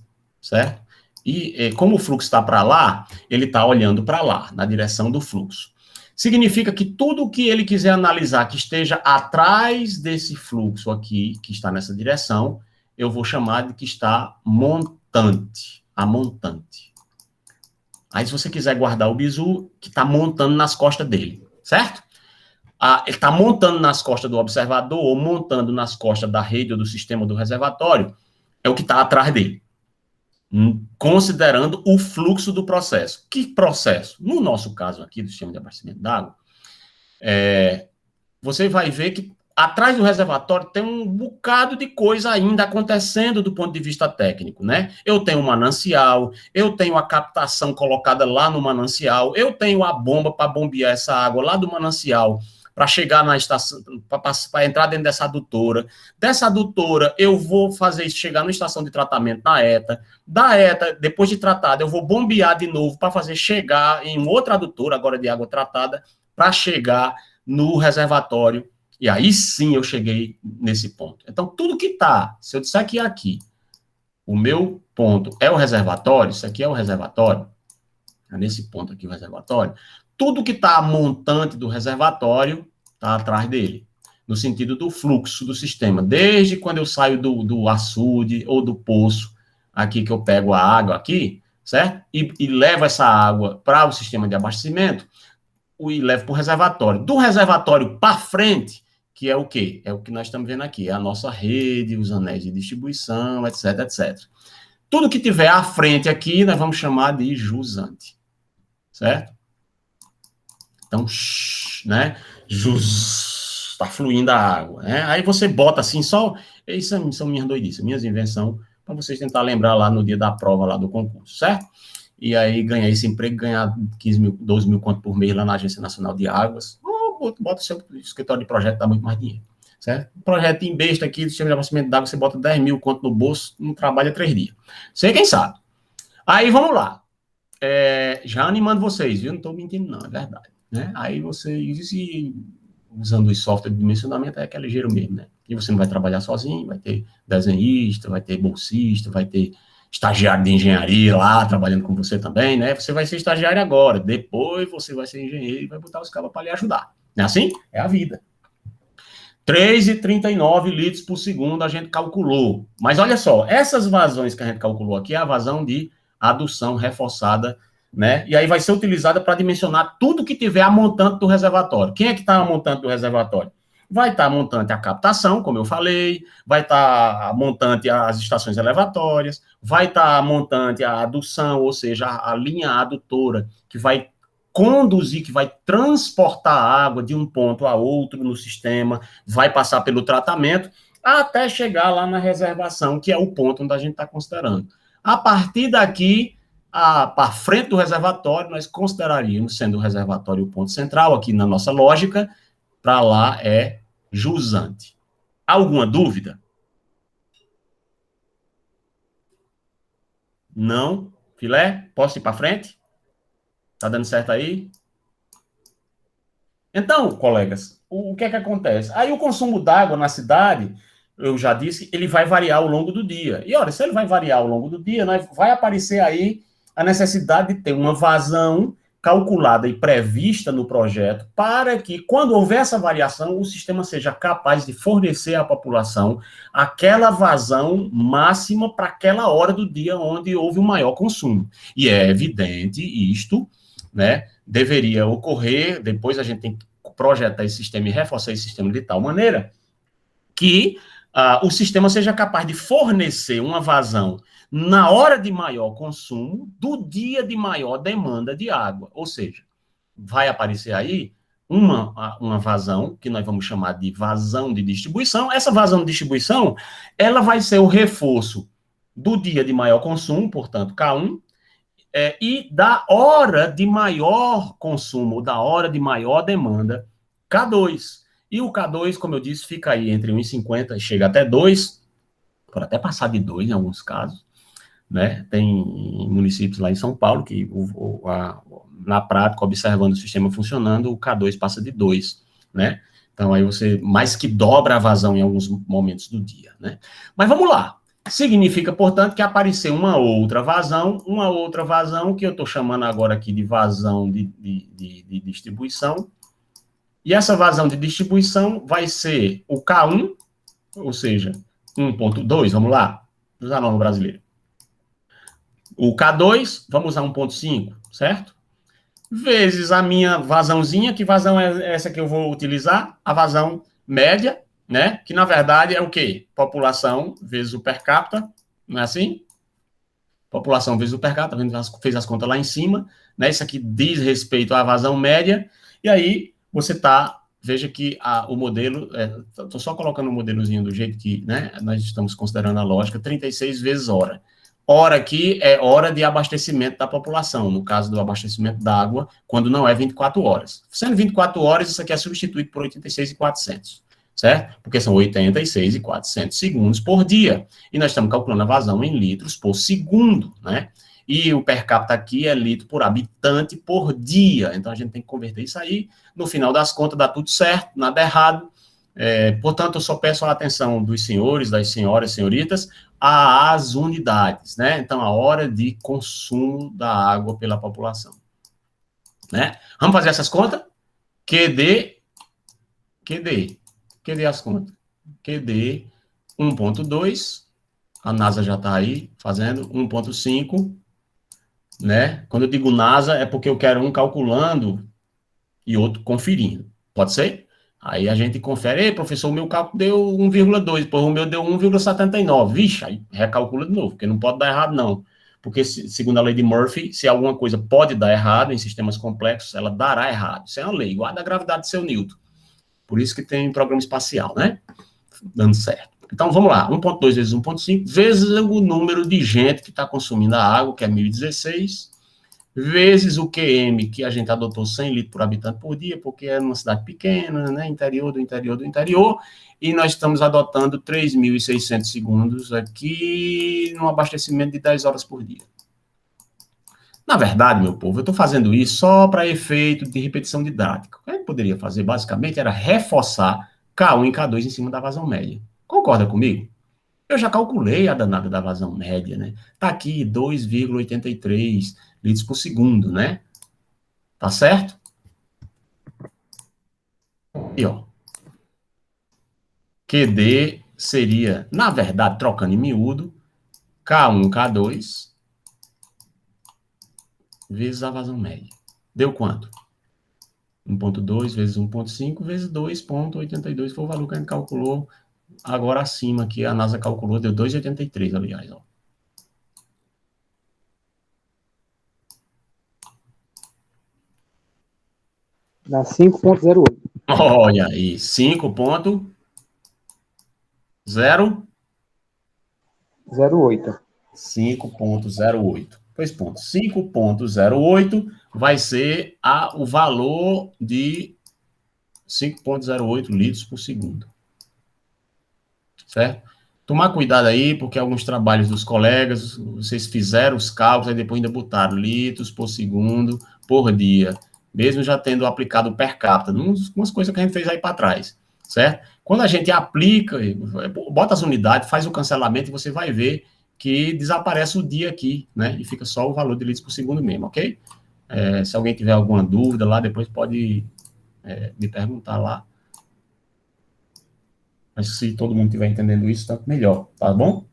certo? E como o fluxo está para lá, ele está olhando para lá, na direção do fluxo. Significa que tudo que ele quiser analisar que esteja atrás desse fluxo aqui, que está nessa direção, eu vou chamar de que está montante, a montante. Aí, se você quiser guardar o bizu, que está montando nas costas dele, certo? Ele está montando nas costas do observador ou montando nas costas da rede ou do sistema do reservatório, é o que está atrás dele, considerando o fluxo do processo. Que processo? No nosso caso aqui, do sistema de abastecimento d'água, você vai ver que atrás do reservatório tem um bocado de coisa ainda acontecendo do ponto de vista técnico, né? Eu tenho um manancial, eu tenho a captação colocada lá no manancial, eu tenho a bomba para bombear essa água lá do manancial, para chegar na estação, para entrar dentro dessa adutora. Dessa adutora, eu vou fazer isso chegar na estação de tratamento na ETA. Da ETA, depois de tratada, eu vou bombear de novo para fazer chegar em outra adutora, agora de água tratada, para chegar no reservatório. E aí sim eu cheguei nesse ponto. Então, tudo que está, se eu disser que aqui, o meu ponto é o reservatório, isso aqui é o reservatório, é nesse ponto aqui o reservatório, tudo que está a montante do reservatório está atrás dele, no sentido do fluxo do sistema. Desde quando eu saio do açude ou do poço, aqui que eu pego a água aqui, certo? E levo essa água para o sistema de abastecimento, e levo para o reservatório. Do reservatório para frente, que é o quê? É o que nós estamos vendo aqui, é a nossa rede, os anéis de distribuição, etc, etc. Tudo que tiver à frente aqui, nós vamos chamar de jusante, certo? Então, né, está fluindo a água, né? Aí você bota assim só, isso são minhas doidices, minhas invenções, para vocês tentar lembrar lá no dia da prova lá do concurso, certo? E aí ganhar esse emprego, ganhar 15 mil, 12 mil conto por mês lá na Agência Nacional de Águas, bota o seu escritório de projeto, dá muito mais dinheiro, certo? Projeto em besta aqui, do sistema de abastecimento d'água, você bota 10 mil conto no bolso, não trabalha 3 dias. Sei quem sabe. Aí, vamos lá. Já animando vocês, viu? Não estou mentindo não, é verdade. Né? Aí vocês, usando o software de dimensionamento, é que é ligeiro mesmo, né? E você não vai trabalhar sozinho, vai ter desenhista, vai ter bolsista, vai ter estagiário de engenharia lá, trabalhando com você também, né? Você vai ser estagiário agora, depois você vai ser engenheiro e vai botar os cabos para lhe ajudar. Não é assim? É a vida. 3,39 litros por segundo a gente calculou. Mas olha só, essas vazões que a gente calculou aqui é a vazão de adução reforçada, né? E aí vai ser utilizada para dimensionar tudo que tiver a montante do reservatório. Quem é que está a montante do reservatório? Vai estar a montante a captação, como eu falei, vai estar a montante as estações elevatórias, vai estar a montante a adução, ou seja, a linha adutora, que vai conduzir, que vai transportar a água de um ponto a outro no sistema, vai passar pelo tratamento, até chegar lá na reservação, que é o ponto onde a gente está considerando. A partir daqui, para frente do reservatório, nós consideraríamos, sendo o reservatório o ponto central, aqui na nossa lógica, para lá é jusante. Alguma dúvida? Não? Filé? Posso ir para frente? Tá dando certo aí? Então, colegas, o que é que acontece? Aí o consumo d'água na cidade, eu já disse, ele vai variar ao longo do dia. E olha, se ele vai variar ao longo do dia, né, vai aparecer aí a necessidade de ter uma vazão calculada e prevista no projeto para que, quando houver essa variação, o sistema seja capaz de fornecer à população aquela vazão máxima para aquela hora do dia onde houve o maior consumo. E é evidente isto, né, deveria ocorrer, depois a gente tem que projetar esse sistema e reforçar esse sistema de tal maneira que o sistema seja capaz de fornecer uma vazão na hora de maior consumo do dia de maior demanda de água. Ou seja, vai aparecer aí uma vazão, que nós vamos chamar de vazão de distribuição. Essa vazão de distribuição, ela vai ser o reforço do dia de maior consumo, portanto, K1, e da hora de maior consumo, da hora de maior demanda, K2. E o K2, como eu disse, fica aí entre 1,50 e chega até 2, pode até passar de 2 em alguns casos, né? Tem municípios lá em São Paulo que, na prática, observando o sistema funcionando, o K2 passa de 2, né? Então, aí você mais que dobra a vazão em alguns momentos do dia, né? Mas vamos lá. Significa, portanto, que apareceu uma outra vazão que eu estou chamando agora aqui de vazão de distribuição. E essa vazão de distribuição vai ser o K1, ou seja, 1.2, vamos lá, usar a norma brasileira. O K2, vamos usar 1.5, certo? Vezes a minha vazãozinha, que vazão é essa que eu vou utilizar? A vazão média, né? Que, na verdade, é o quê? População vezes o per capita, não é assim? População vezes o per capita, a gente fez as contas lá em cima, né? Isso aqui diz respeito à vazão média, e aí você veja que o modelo, estou só colocando o modelozinho do jeito que, né, nós estamos considerando a lógica, 36 vezes hora. Hora aqui é hora de abastecimento da população, no caso do abastecimento da água, quando não é 24 horas. Sendo 24 horas, isso aqui é substituído por 86.400, certo? Porque são 86.400 segundos por dia. E nós estamos calculando a vazão em litros por segundo, né? E o per capita aqui é litro por habitante por dia. Então, a gente tem que converter isso aí. No final das contas, dá tudo certo, nada errado. Portanto, eu só peço a atenção dos senhores, das senhoras, senhoritas, às unidades, né? Então, a hora de consumo da água pela população, né? Vamos fazer essas contas? QD as contas. QD 1.2, a NASA já está aí fazendo 1.5, né? Quando eu digo NASA, é porque eu quero um calculando e outro conferindo. Pode ser? Aí a gente confere, professor, o meu cálculo deu 1,2, pois o meu deu 1,79. Vixe, aí recalcula de novo, porque não pode dar errado, não. Porque, segundo a lei de Murphy, se alguma coisa pode dar errado em sistemas complexos, ela dará errado. Isso é uma lei, igual a da gravidade de seu Newton. Por isso que tem programa espacial, né? Dando certo. Então, vamos lá. 1.2 vezes 1.5, vezes o número de gente que está consumindo a água, que é 1.016, vezes o QM, que a gente adotou 100 litros por habitante por dia, porque é uma cidade pequena, né, interior, e nós estamos adotando 3.600 segundos aqui, no abastecimento de 10 horas por dia. Na verdade, meu povo, eu estou fazendo isso só para efeito de repetição didática. O que eu poderia fazer, basicamente, era reforçar K1 e K2 em cima da vazão média. Concorda comigo? Eu já calculei a danada da vazão média, né? Tá aqui 2,83 litros por segundo, né? Tá certo? E, ó. QD seria, na verdade, trocando em miúdo, K1, K2, vezes a vazão média. Deu quanto? 1.2 vezes 1.5 vezes 2.82, foi o valor que a gente calculou agora acima, que a NASA calculou, deu 2,83, aliás, ó. Dá 5.08. Olha aí, 5.08. 5.08. Pois ponto. 5.08 vai ser o valor de 5.08 litros por segundo. Certo? Tomar cuidado aí, porque alguns trabalhos dos colegas, vocês fizeram os cálculos, e depois ainda botaram litros por segundo por dia, mesmo já tendo aplicado o per capita, umas coisas que a gente fez aí para trás, certo? Quando a gente aplica, bota as unidades, faz o cancelamento e você vai ver que desaparece o dia aqui, né? E fica só o valor de litros por segundo mesmo, ok? Se alguém tiver alguma dúvida lá, depois pode me perguntar lá. Mas se todo mundo estiver entendendo isso, tanto melhor, tá bom?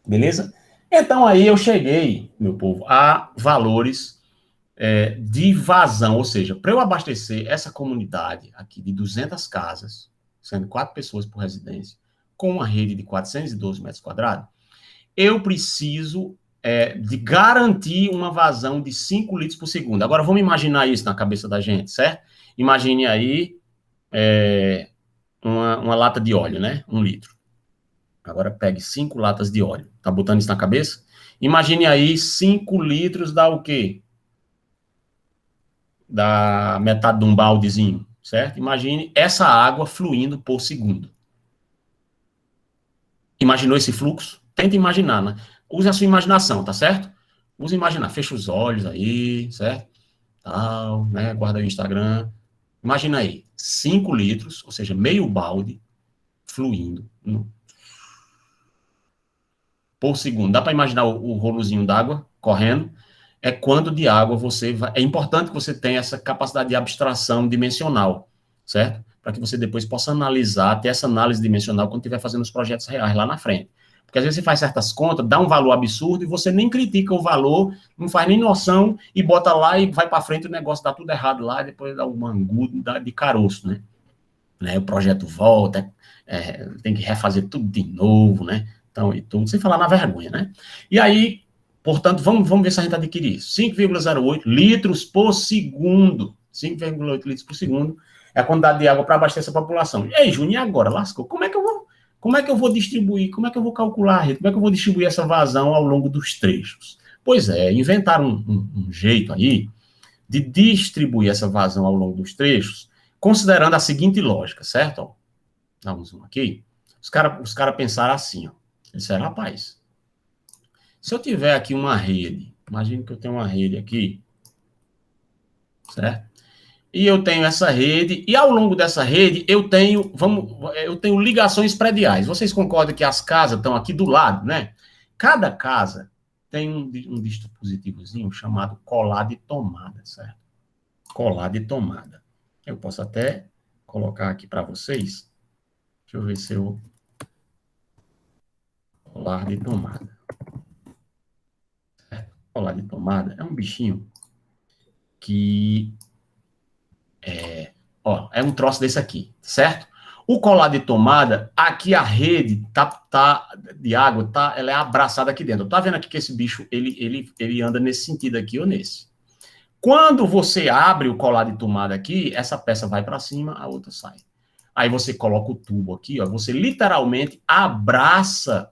Beleza? Então, aí eu cheguei, meu povo, a valores de vazão, ou seja, para eu abastecer essa comunidade aqui de 200 casas, sendo 4 pessoas por residência, com uma rede de 412 metros quadrados, eu preciso de garantir uma vazão de 5 litros por segundo. Agora, vamos imaginar isso na cabeça da gente, certo? Imagine aí uma lata de óleo, né? 1 litro. Agora pegue 5 latas de óleo. Tá botando isso na cabeça? Imagine aí 5 litros dá o quê? Dá metade de um baldezinho, certo? Imagine essa água fluindo por segundo. Imaginou esse fluxo? Tenta imaginar, né? Use a sua imaginação, tá certo? Use imaginar. Fecha os olhos aí, certo? Tal, né? Guarda aí o Instagram. Imagina aí, 5 litros, ou seja, meio balde, fluindo por segundo. Dá para imaginar o rolozinho d'água correndo? É quanto de água você vai. É importante que você tenha essa capacidade de abstração dimensional, certo? Para que você depois possa analisar, ter essa análise dimensional quando estiver fazendo os projetos reais lá na frente. Porque às vezes você faz certas contas, dá um valor absurdo e você nem critica o valor, não faz nem noção e bota lá e vai para frente, o negócio dá tudo errado lá e depois dá um angu de caroço, né? O projeto volta, tem que refazer tudo de novo, né? Então, e tudo, sem falar na vergonha, né? E aí, portanto, vamos ver se a gente adquire isso. 5,08 litros por segundo. 5,8 litros por segundo é a quantidade de água para abastecer essa população. E aí, Júnior, e agora? Lascou. Como é que eu vou distribuir? Como é que eu vou calcular a rede? Como é que eu vou distribuir essa vazão ao longo dos trechos? Pois é, inventaram um jeito aí de distribuir essa vazão ao longo dos trechos, considerando a seguinte lógica, certo? Ó, dá um zoom aqui. Os cara pensaram assim, ó. Eles disseram, rapaz, se eu tiver aqui uma rede, imagine que eu tenho uma rede aqui, certo? E eu tenho essa rede, e ao longo dessa rede eu tenho ligações prediais. Vocês concordam que as casas estão aqui do lado, né? Cada casa tem um dispositivozinho chamado colar de tomada, certo? Colar de tomada. Eu posso até colocar aqui para vocês. Deixa eu ver se eu... Colar de tomada. Colar de tomada é um bichinho que é um troço desse aqui, certo? O colar de tomada, aqui a rede de água, ela é abraçada aqui dentro. Tá vendo aqui que esse bicho, ele anda nesse sentido aqui ou nesse. Quando você abre o colar de tomada aqui, essa peça vai para cima, a outra sai. Aí você coloca o tubo aqui, ó, você literalmente abraça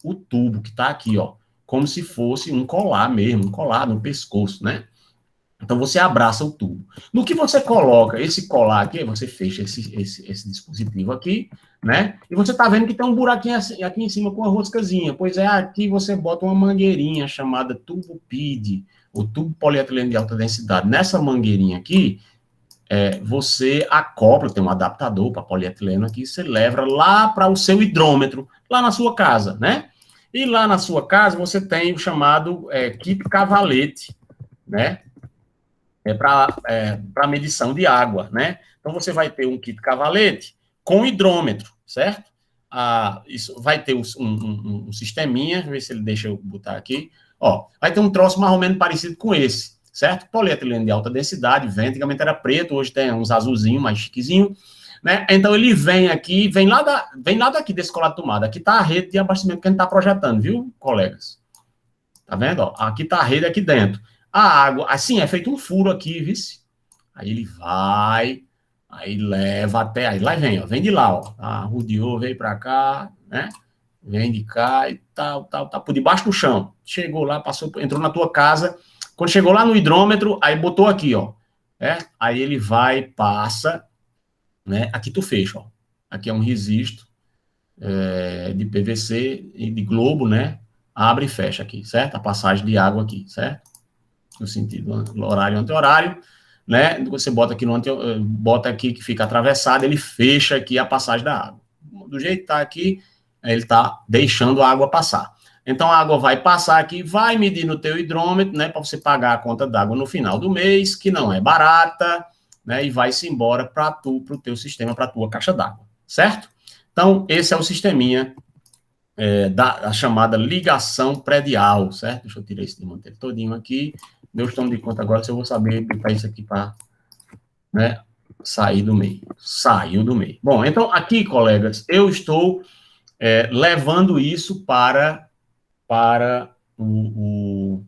o tubo que está aqui, ó, como se fosse um colar mesmo, um colar no pescoço, né? Então você abraça o tubo. No que você coloca esse colar aqui, você fecha esse dispositivo aqui, né? E você está vendo que tem um buraquinho aqui em cima com uma roscazinha. Pois é, aqui você bota uma mangueirinha chamada tubo PID, o tubo polietileno de alta densidade. Nessa mangueirinha aqui, você acopla, tem um adaptador para polietileno aqui, você leva lá para o seu hidrômetro, lá na sua casa, né? E lá na sua casa você tem o chamado kit cavalete, né? Para medição de água, né? Então você vai ter um kit cavalete com hidrômetro, certo? Isso vai ter um sisteminha, deixa eu ver se ele deixa eu botar aqui. Ó, vai ter um troço mais ou menos parecido com esse, certo? Polietileno de alta densidade, vem, antigamente era preto, hoje tem uns azulzinho, mais chiquezinho, né? Então ele vem aqui, vem lá daqui desse colar de tomada. Aqui está a rede de abastecimento que a gente está projetando, viu, colegas? Tá vendo? Ó, aqui está a rede aqui dentro. A água, assim, é feito um furo aqui, vice. Aí ele vai, aí leva até, aí lá vem, ó, vem de lá, ó. Rodeou, veio para cá, né? Vem de cá e tal, por debaixo do chão. Chegou lá, passou, entrou na tua casa. Quando chegou lá no hidrômetro, aí botou aqui, ó. Aí ele vai, passa, né? Aqui tu fecha, ó. Aqui é um resisto de PVC e de globo, né? Abre e fecha aqui, certo? A passagem de água aqui, certo? No sentido horário anti-horário, né? Você bota aqui bota aqui que fica atravessado, ele fecha aqui a passagem da água. Do jeito que tá aqui, ele está deixando a água passar. Então a água vai passar aqui, vai medir no teu hidrômetro, né, para você pagar a conta d'água no final do mês, que não é barata, né, e vai-se embora para o teu sistema, para a tua caixa d'água, certo? Então esse é o sisteminha da chamada ligação predial, certo? Deixa eu tirar esse de monteiro todinho aqui. Deus toma de conta agora se eu vou saber botar isso aqui para, né, sair do meio. Saiu do meio. Bom, então aqui, colegas, eu estou levando isso para o...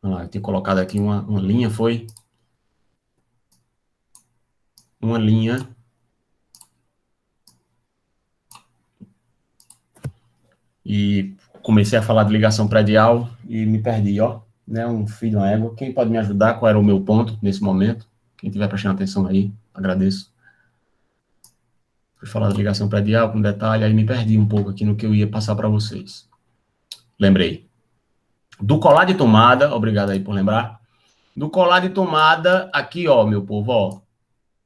Vamos lá, eu tenho colocado aqui uma linha, foi uma linha e comecei a falar de ligação predial e me perdi, ó. Né, um filho, uma égua. Quem pode me ajudar? Qual era o meu ponto nesse momento? Quem estiver prestando atenção aí, agradeço. Fui falar de ligação predial com detalhe, aí me perdi um pouco aqui no que eu ia passar para vocês. Lembrei. Do colar de tomada, obrigado aí por lembrar. Do colar de tomada, aqui, ó, meu povo, ó.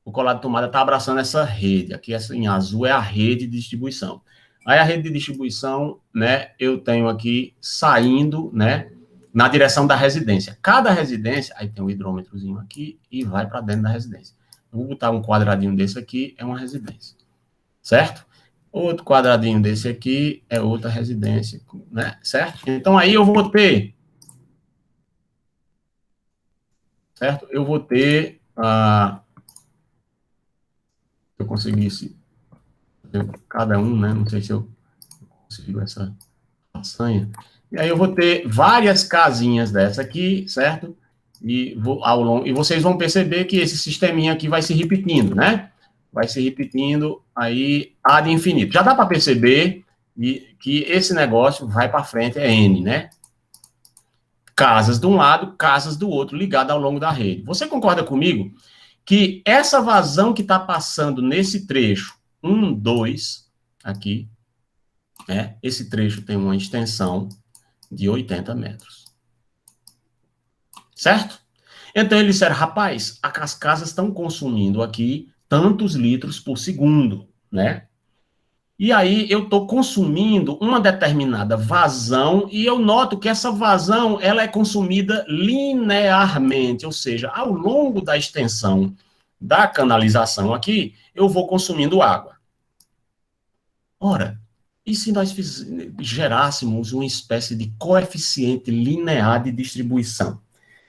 O colar de tomada está abraçando essa rede. Aqui, essa em azul, é a rede de distribuição. Aí, a rede de distribuição, né, eu tenho aqui saindo, né, na direção da residência. Cada residência, aí tem um hidrômetrozinho aqui e vai para dentro da residência. Eu vou botar um quadradinho desse aqui, é uma residência. Certo? Outro quadradinho desse aqui é outra residência, né? Certo? Então, aí eu vou ter... Certo? Eu vou ter... se eu conseguisse... cada um, né? Não sei se eu consigo essa façanha. E aí eu vou ter várias casinhas dessa aqui, certo? E, e vocês vão perceber que esse sisteminha aqui vai se repetindo, né? Vai se repetindo aí ad infinito. Já dá para perceber que esse negócio vai para frente, é N, né? Casas de um lado, casas do outro, ligadas ao longo da rede. Você concorda comigo que essa vazão que está passando nesse trecho, 1, 2, aqui, né? Esse trecho tem uma extensão de 80 metros. Certo? Então, eles disseram, rapaz, as casas estão consumindo aqui tantos litros por segundo, né? E aí, eu estou consumindo uma determinada vazão e eu noto que essa vazão, ela é consumida linearmente, ou seja, ao longo da extensão da canalização aqui, eu vou consumindo água. Ora, e se nós gerássemos uma espécie de coeficiente linear de distribuição?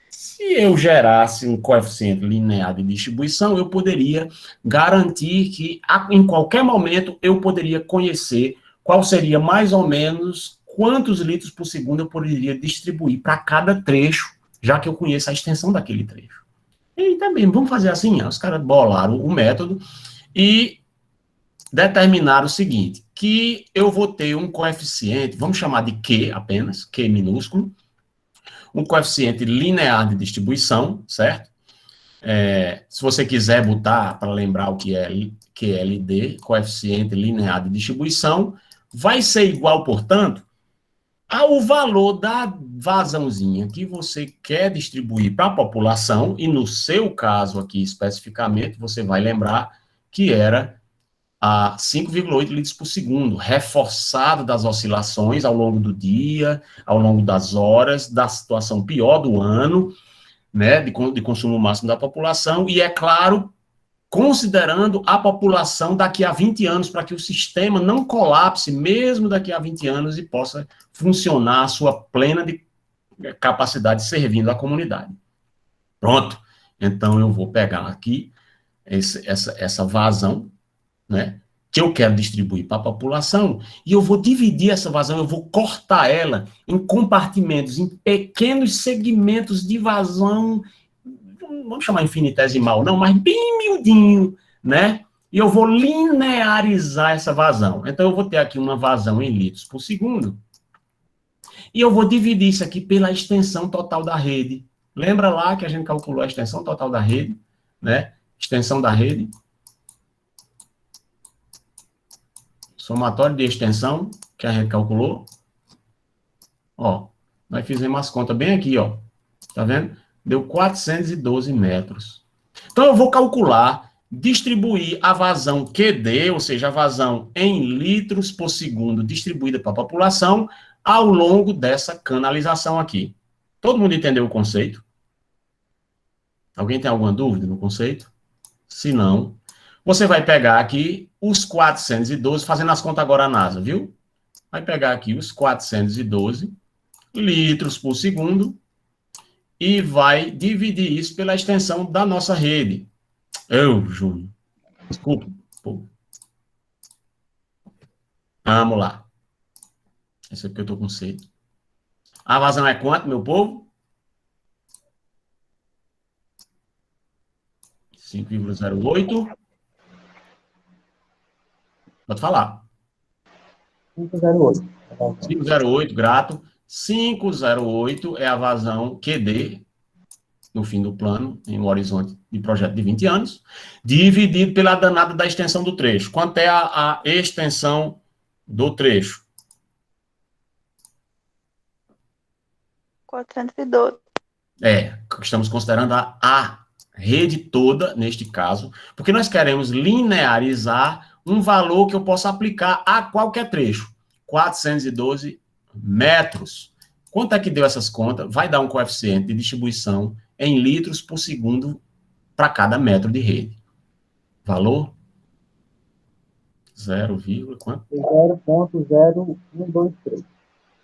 Se eu gerasse um coeficiente linear de distribuição, eu poderia garantir que, em qualquer momento, eu poderia conhecer qual seria mais ou menos quantos litros por segundo eu poderia distribuir para cada trecho, já que eu conheço a extensão daquele trecho. E também, vamos fazer assim, os caras bolaram o método e determinaram o seguinte, que eu vou ter um coeficiente, vamos chamar de Q apenas, Q minúsculo, um coeficiente linear de distribuição, certo? Se você quiser botar, para lembrar o que é QLD, coeficiente linear de distribuição, vai ser igual, portanto, ao valor da vazãozinha que você quer distribuir para a população, e no seu caso aqui, especificamente, você vai lembrar que era a 5,8 litros por segundo, reforçado das oscilações ao longo do dia, ao longo das horas, da situação pior do ano, né, de consumo máximo da população, e, é claro, considerando a população daqui a 20 anos, para que o sistema não colapse, mesmo daqui a 20 anos, e possa funcionar a sua plena capacidade servindo a comunidade. Pronto. Então, eu vou pegar aqui essa vazão, né, que eu quero distribuir para a população, e eu vou dividir essa vazão, eu vou cortar ela em compartimentos, em pequenos segmentos de vazão, vamos chamar infinitesimal, não, mas bem miudinho, né? E eu vou linearizar essa vazão. Então, eu vou ter aqui uma vazão em litros por segundo, e eu vou dividir isso aqui pela extensão total da rede. Lembra lá que a gente calculou a extensão total da rede, né? Extensão da rede. Somatório de extensão, que a gente calculou. Ó, nós fizemos as contas bem aqui, ó. Tá vendo? Deu 412 metros. Então, eu vou calcular, distribuir a vazão QD, ou seja, a vazão em litros por segundo distribuída para a população, ao longo dessa canalização aqui. Todo mundo entendeu o conceito? Alguém tem alguma dúvida no conceito? Se não, você vai pegar aqui os 412, fazendo as contas agora a NASA, viu? Vai pegar aqui os 412 litros por segundo e vai dividir isso pela extensão da nossa rede. Júnior, desculpa. Pô. Vamos lá. Esse é porque eu estou com sede. A vazão é quanto, meu povo? 5,08. Pode falar. 5,08. 508, grato. 508 é a vazão QD, no fim do plano, em um horizonte de projeto de 20 anos, dividido pela danada da extensão do trecho. Quanto é a extensão do trecho? 412. Estamos considerando a rede toda, neste caso, porque nós queremos linearizar um valor que eu possa aplicar a qualquer trecho. 412 metros. Quanto é que deu essas contas? Vai dar um coeficiente de distribuição em litros por segundo para cada metro de rede. Valor? 0, quanto? 0.0123.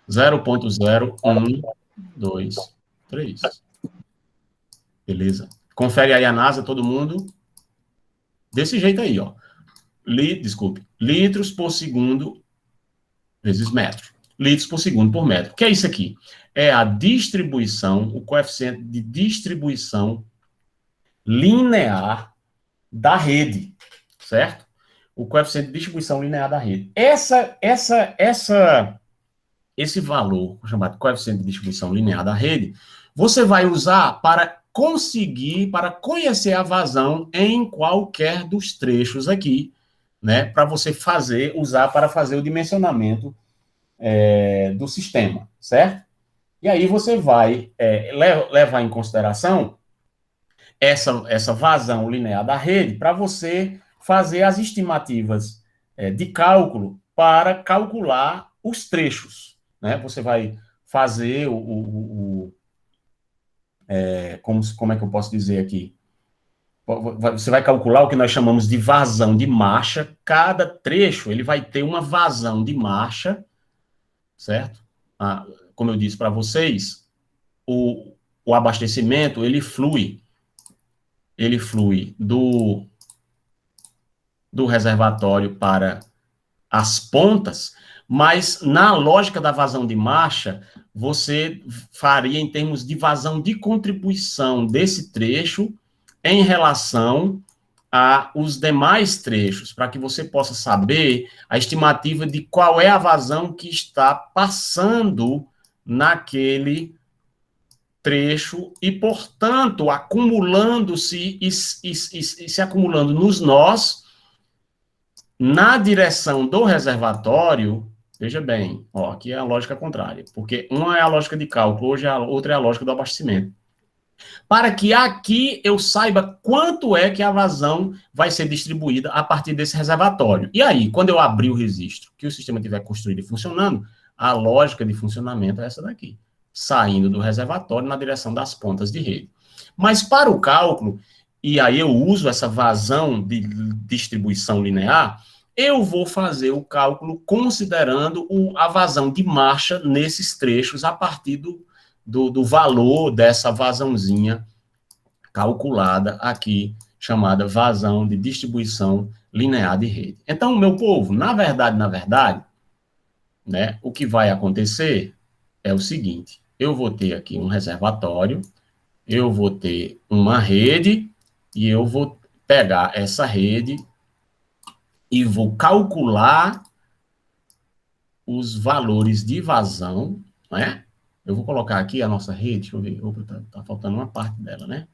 0.0123. Beleza? Confere aí a NASA, todo mundo. Desse jeito aí, ó. Litros por segundo vezes metro. Litros por segundo por metro. O que é isso aqui? É a distribuição, o coeficiente de distribuição linear da rede, certo? O coeficiente de distribuição linear da rede. Esse valor, chamado coeficiente de distribuição linear da rede, você vai usar para conhecer a vazão em qualquer dos trechos aqui, né? Para você usar para fazer o dimensionamento do sistema, certo? E aí você vai levar em consideração essa vazão linear da rede para você fazer as estimativas de cálculo para calcular os trechos, né? Você vai fazer como é que eu posso dizer aqui? Você vai calcular o que nós chamamos de vazão de marcha. Cada trecho ele vai ter uma vazão de marcha, certo? Como eu disse para vocês, o abastecimento ele flui do reservatório para as pontas, mas na lógica da vazão de marcha, você faria em termos de vazão de contribuição desse trecho em relação aos demais trechos, para que você possa saber a estimativa de qual é a vazão que está passando naquele trecho e, portanto, acumulando-se e se acumulando nos nós na direção do reservatório. Veja bem, ó, aqui é a lógica contrária, porque uma é a lógica de cálculo, hoje a outra é a lógica do abastecimento. Para que aqui eu saiba quanto é que a vazão vai ser distribuída a partir desse reservatório. E aí, quando eu abrir o registro, que o sistema estiver construído e funcionando, a lógica de funcionamento é essa daqui, saindo do reservatório na direção das pontas de rede. Mas para o cálculo, e aí eu uso essa vazão de distribuição linear, eu vou fazer o cálculo considerando a vazão de marcha nesses trechos a partir do valor dessa vazãozinha calculada aqui, chamada vazão de distribuição linear de rede. Então, meu povo, na verdade, né, o que vai acontecer é o seguinte: eu vou ter aqui um reservatório, eu vou ter uma rede, e eu vou pegar essa rede e vou calcular os valores de vazão, né? Eu vou colocar aqui a nossa rede, deixa eu ver, tá faltando uma parte dela, né?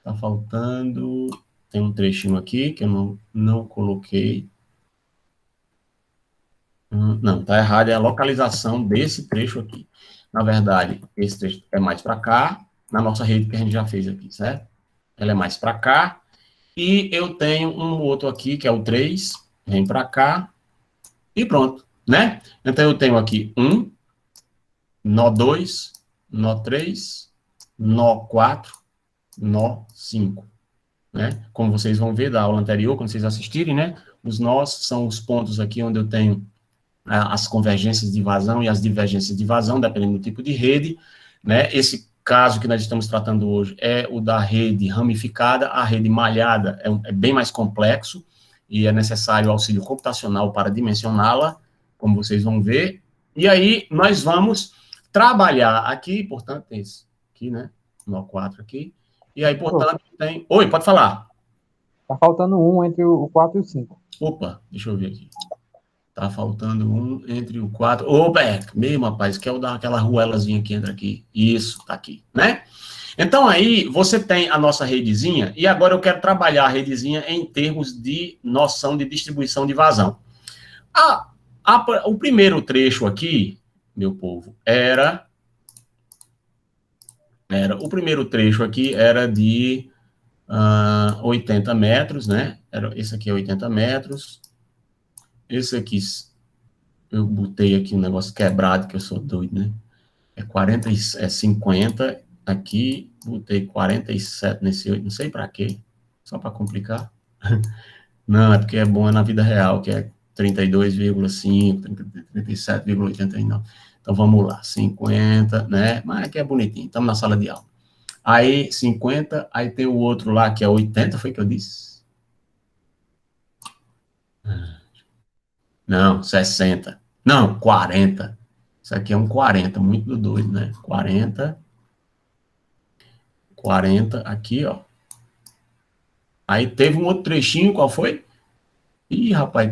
Tá faltando, tem um trechinho aqui que eu não coloquei. Não, tá errado, é a localização desse trecho aqui. Na verdade, esse trecho é mais para cá, na nossa rede que a gente já fez aqui, certo? Ela é mais para cá, e eu tenho um outro aqui, que é o 3, vem para cá, e pronto, né? Então, eu tenho aqui nó 2, nó 3, nó 4, nó 5, né? Como vocês vão ver da aula anterior, quando vocês assistirem, né? Os nós são os pontos aqui onde eu tenho as convergências de vazão e as divergências de vazão, dependendo do tipo de rede, né? Esse caso que nós estamos tratando hoje é o da rede ramificada. A rede malhada é bem mais complexo e é necessário auxílio computacional para dimensioná-la, como vocês vão ver. E aí, nós vamos trabalhar aqui, portanto, esse aqui, né? Nó 4 aqui. E aí, portanto, tem... Oi, pode falar. Tá faltando um entre o 4 e o 5. Opa, deixa eu ver aqui. Tá faltando um entre o 4. Opa, mesmo, rapaz, quer eu dar aquela ruelazinha que entra aqui. Isso, tá aqui, né? Então, aí, você tem a nossa redezinha, e agora eu quero trabalhar a redezinha em termos de noção de distribuição de vazão. O primeiro trecho aqui, meu povo, o primeiro trecho aqui era de 80 metros, né? Esse aqui é 80 metros. Esse aqui, eu botei aqui um negócio quebrado, que eu sou doido, né? É 50 aqui, botei 47 nesse 8, não sei para quê, só para complicar. Não, é porque é bom na vida real, que é 32,5, 37,89. Então, vamos lá, 50, né? Mas aqui é bonitinho, estamos na sala de aula. Aí, 50, aí tem o outro lá, que é 80, foi que eu disse? Não, 60. Não, 40. Isso aqui é um 40, muito doido, né? 40, aqui, ó. Aí teve um outro trechinho, qual foi? Ih, rapaz,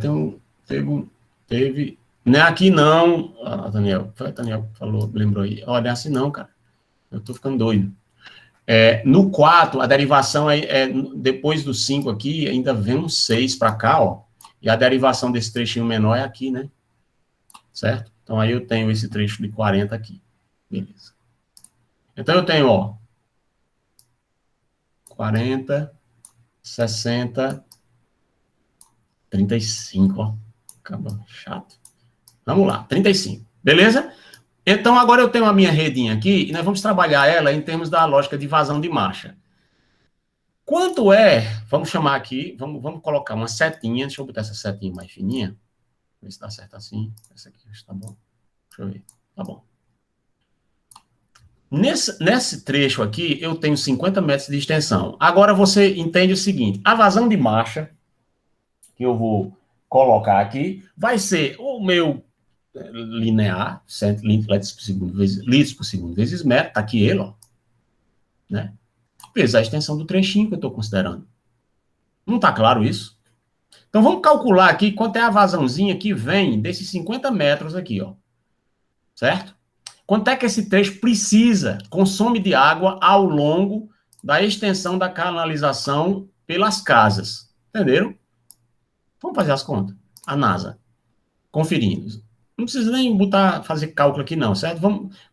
teve... Não é aqui não, Daniel. Foi o Daniel que falou, lembrou aí. Olha, é assim não, cara. Eu tô ficando doido. No 4, a derivação depois do 5 aqui, ainda vem um 6 para cá, ó. E a derivação desse trechinho menor é aqui, né? Certo? Então, aí eu tenho esse trecho de 40 aqui. Beleza. Então, eu tenho, ó, 40, 60, 35, ó. Acaba chato. Vamos lá, 35. Beleza? Então, agora eu tenho a minha redinha aqui, e nós vamos trabalhar ela em termos da lógica de vazão de marcha. Quanto vamos chamar aqui, vamos colocar uma setinha, deixa eu botar essa setinha mais fininha, ver se dá certo assim. Essa aqui está bom. Deixa eu ver. Tá bom. Nesse trecho aqui, eu tenho 50 metros de extensão. Agora você entende o seguinte: a vazão de marcha, que eu vou colocar aqui, vai ser o meu linear, 100 litros por segundo vezes metro, tá aqui ele, ó, né? Vezes a extensão do trechinho que eu estou considerando. Não está claro isso? Então, vamos calcular aqui quanto é a vazãozinha que vem desses 50 metros aqui, ó. Certo? Quanto é que esse trecho consome de água ao longo da extensão da canalização pelas casas. Entenderam? Vamos fazer as contas. A NASA. Conferindo. Não precisa nem fazer cálculo aqui não, certo?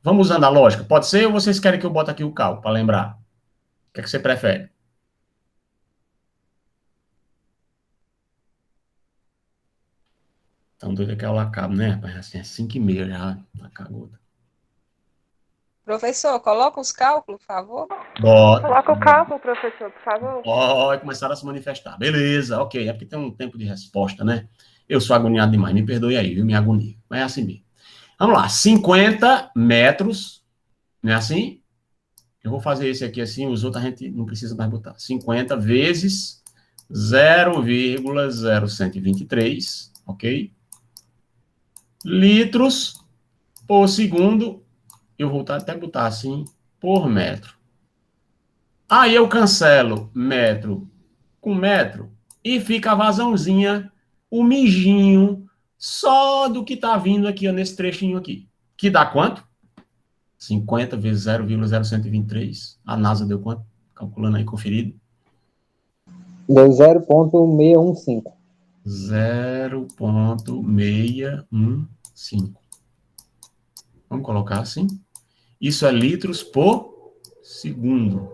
Vamos usando a lógica. Pode ser ou vocês querem que eu bote aqui o cálculo, para lembrar? O que é que você prefere? Então, doido é que a aula acaba, né, rapaz? Assim, é 5h30 já, tá cagota. Professor, coloca os cálculos, por favor. Bota. Coloca o cálculo, professor, por favor. Ó, começaram a se manifestar. Beleza, ok. É porque tem um tempo de resposta, né? Eu sou agoniado demais, me perdoe aí, viu? Minha agonia. Mas é assim mesmo. Vamos lá, 50 metros, não é assim? Eu vou fazer esse aqui assim, os outros a gente não precisa mais botar. 50 vezes 0,0123, ok? Litros por segundo, eu vou até botar assim, por metro. Aí eu cancelo metro com metro e fica a vazãozinha, o mijinho, só do que tá vindo aqui, ó, nesse trechinho aqui. Que dá quanto? 50 vezes 0,0123. A NASA deu quanto? Calculando aí, conferido. Deu 0,615. 0,615. Vamos colocar assim. Isso é litros por segundo.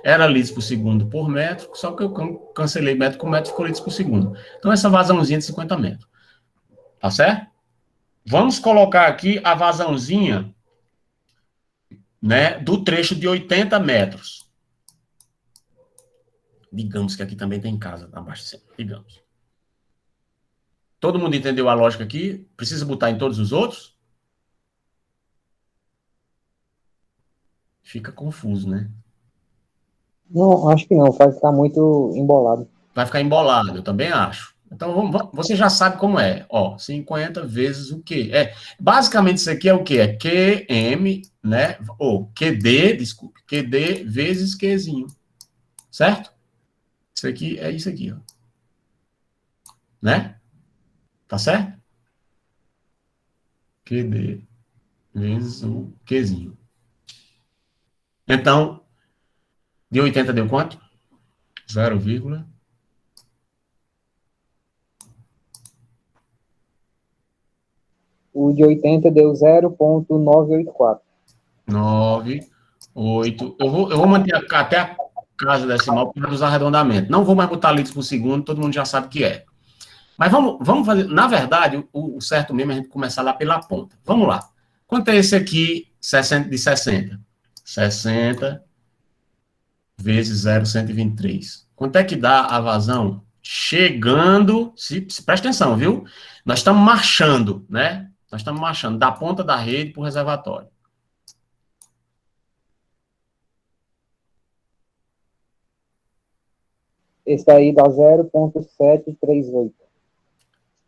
Era litros por segundo por metro, só que eu cancelei metro com metro, ficou litros por segundo. Então, essa vazãozinha de 50 metros. Tá certo? Vamos colocar aqui a vazãozinha, né, do trecho de 80 metros. Digamos que aqui também tem casa, tá abaixo, digamos. Todo mundo entendeu a lógica aqui? Precisa botar em todos os outros? Fica confuso, né? Não, acho que não, vai ficar muito embolado. Vai ficar embolado, eu também acho. Então, você já sabe como é. Ó, 50 vezes o quê? Basicamente, isso aqui é o quê? É QM, né? Ou QD, desculpe, QD vezes Qzinho. Certo? Isso aqui é isso aqui, ó. Né? Tá certo? QD vezes o Qzinho. Então, de 80 deu quanto? 0, O de 80 deu 0,984. 9, 8. Eu vou manter até a casa decimal para dos arredondamentos. Não vou mais botar litros por segundo, todo mundo já sabe o que é. Mas vamos fazer. Na verdade, o certo mesmo é a gente começar lá pela ponta. Vamos lá. Quanto é esse aqui 60 de 60? 60 vezes 0,123. Quanto é que dá a vazão? Chegando. Presta atenção, viu? Nós estamos marchando, né? Nós estamos marchando da ponta da rede para o reservatório. Esse aí dá 0,738.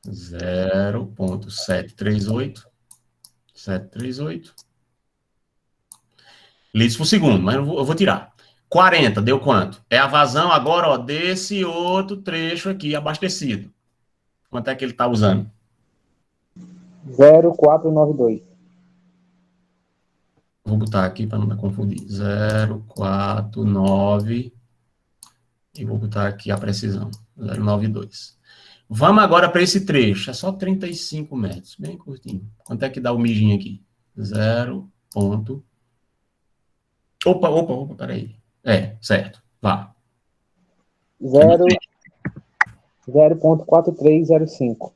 0,738. 738. Litros por segundo, mas eu vou tirar. 40, deu quanto? É a vazão agora, ó, desse outro trecho aqui abastecido. Quanto é que ele está usando? 0,492. Vou botar aqui para não me confundir. 0,49 e vou botar aqui a precisão. 0,92. Vamos agora para esse trecho. É só 35 metros, bem curtinho. Quanto é que dá o mijinho aqui? 0. Opa, peraí. É, certo. Vá. 0,4305.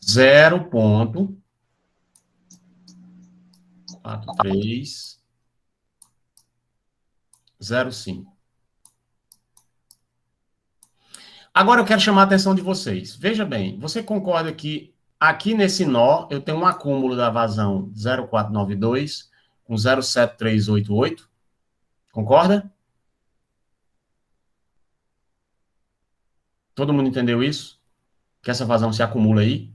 0,4305. Agora eu quero chamar a atenção de vocês. Veja bem, você concorda que aqui nesse nó eu tenho um acúmulo da vazão 0,492 com 0,7388? Concorda? Todo mundo entendeu isso? Que essa vazão se acumula aí?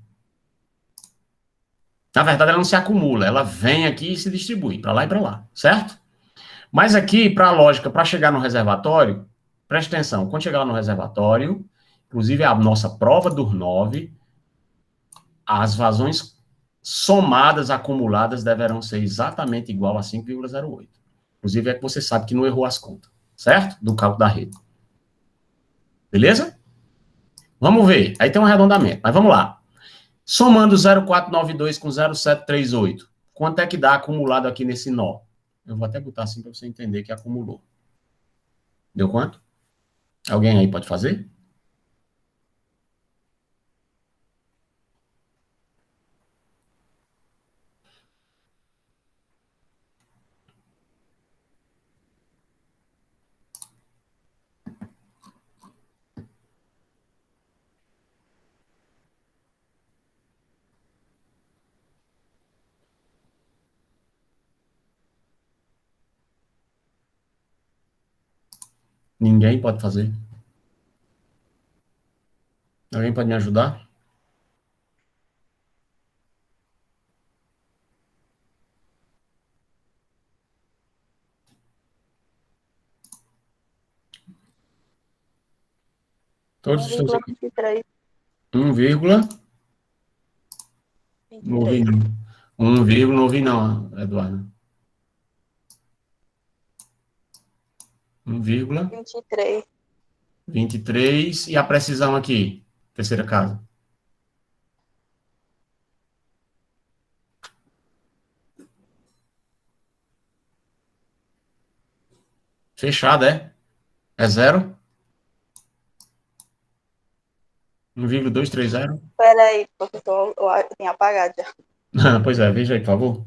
Na verdade, ela não se acumula, ela vem aqui e se distribui para lá e para lá, certo? Mas aqui, para a lógica, para chegar no reservatório, preste atenção, quando chegar no reservatório, inclusive a nossa prova dos 9, as vazões somadas, acumuladas, deverão ser exatamente igual a 5,08. Inclusive, é que você sabe que não errou as contas, certo? Do cálculo da rede. Beleza? Vamos ver. Aí tem um arredondamento, mas vamos lá. Somando 0,492 com 0,738, quanto é que dá acumulado aqui nesse nó? Eu vou até botar assim para você entender que acumulou. Deu quanto? Alguém aí pode fazer? Ninguém pode fazer? Alguém pode me ajudar? Todos estão... 1,23. 1, não ouvi não. 1, não ouvi não, Eduardo. 23. 1,23 e a precisão aqui, terceira casa. Fechada, é? É 0? 1,230? Espera aí, professor, eu tinha apagado já. Pois é, veja aí, por favor.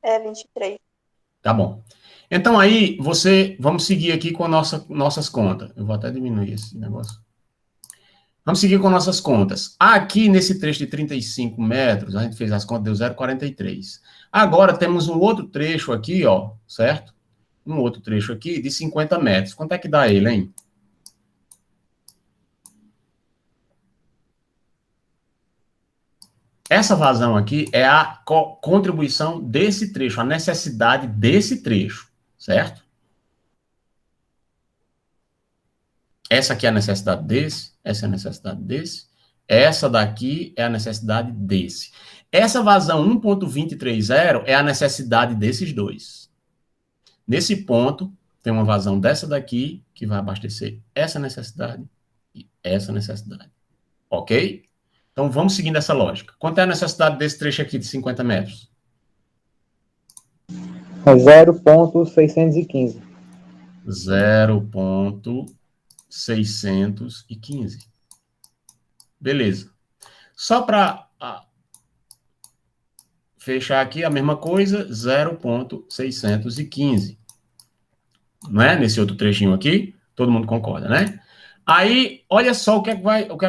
É 23. Tá bom. Então aí, vamos seguir aqui com nossas contas. Eu vou até diminuir esse negócio. Vamos seguir com nossas contas. Aqui, nesse trecho de 35 metros, a gente fez as contas, deu 0,43. Agora, temos um outro trecho aqui, ó, certo? Um outro trecho aqui de 50 metros. Quanto é que dá ele, hein? Essa vazão aqui é a contribuição desse trecho, a necessidade desse trecho, certo? Essa aqui é a necessidade desse, essa é a necessidade desse, essa daqui é a necessidade desse. Essa vazão 1.230 é a necessidade desses dois. Nesse ponto, tem uma vazão dessa daqui, que vai abastecer essa necessidade e essa necessidade. Ok? Então, vamos seguindo essa lógica. Quanto é a necessidade desse trecho aqui de 50 metros? 0,615. 0,615. Beleza. Só para fechar aqui a mesma coisa, 0,615. Não é? Nesse outro trechinho aqui, todo mundo concorda, né? Aí, olha só o que é que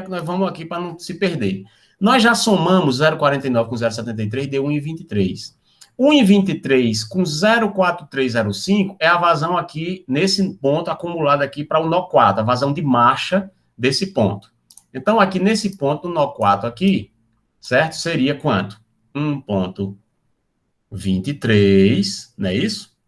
nós vamos aqui para não se perder. Nós já somamos 0,49 com 0,73, deu 1,23. 1,23 com 0,4305 é a vazão aqui, nesse ponto, acumulada aqui para o nó 4, a vazão de marcha desse ponto. Então, aqui nesse ponto, no nó 4 aqui, certo? Seria quanto? 1,23, não é isso?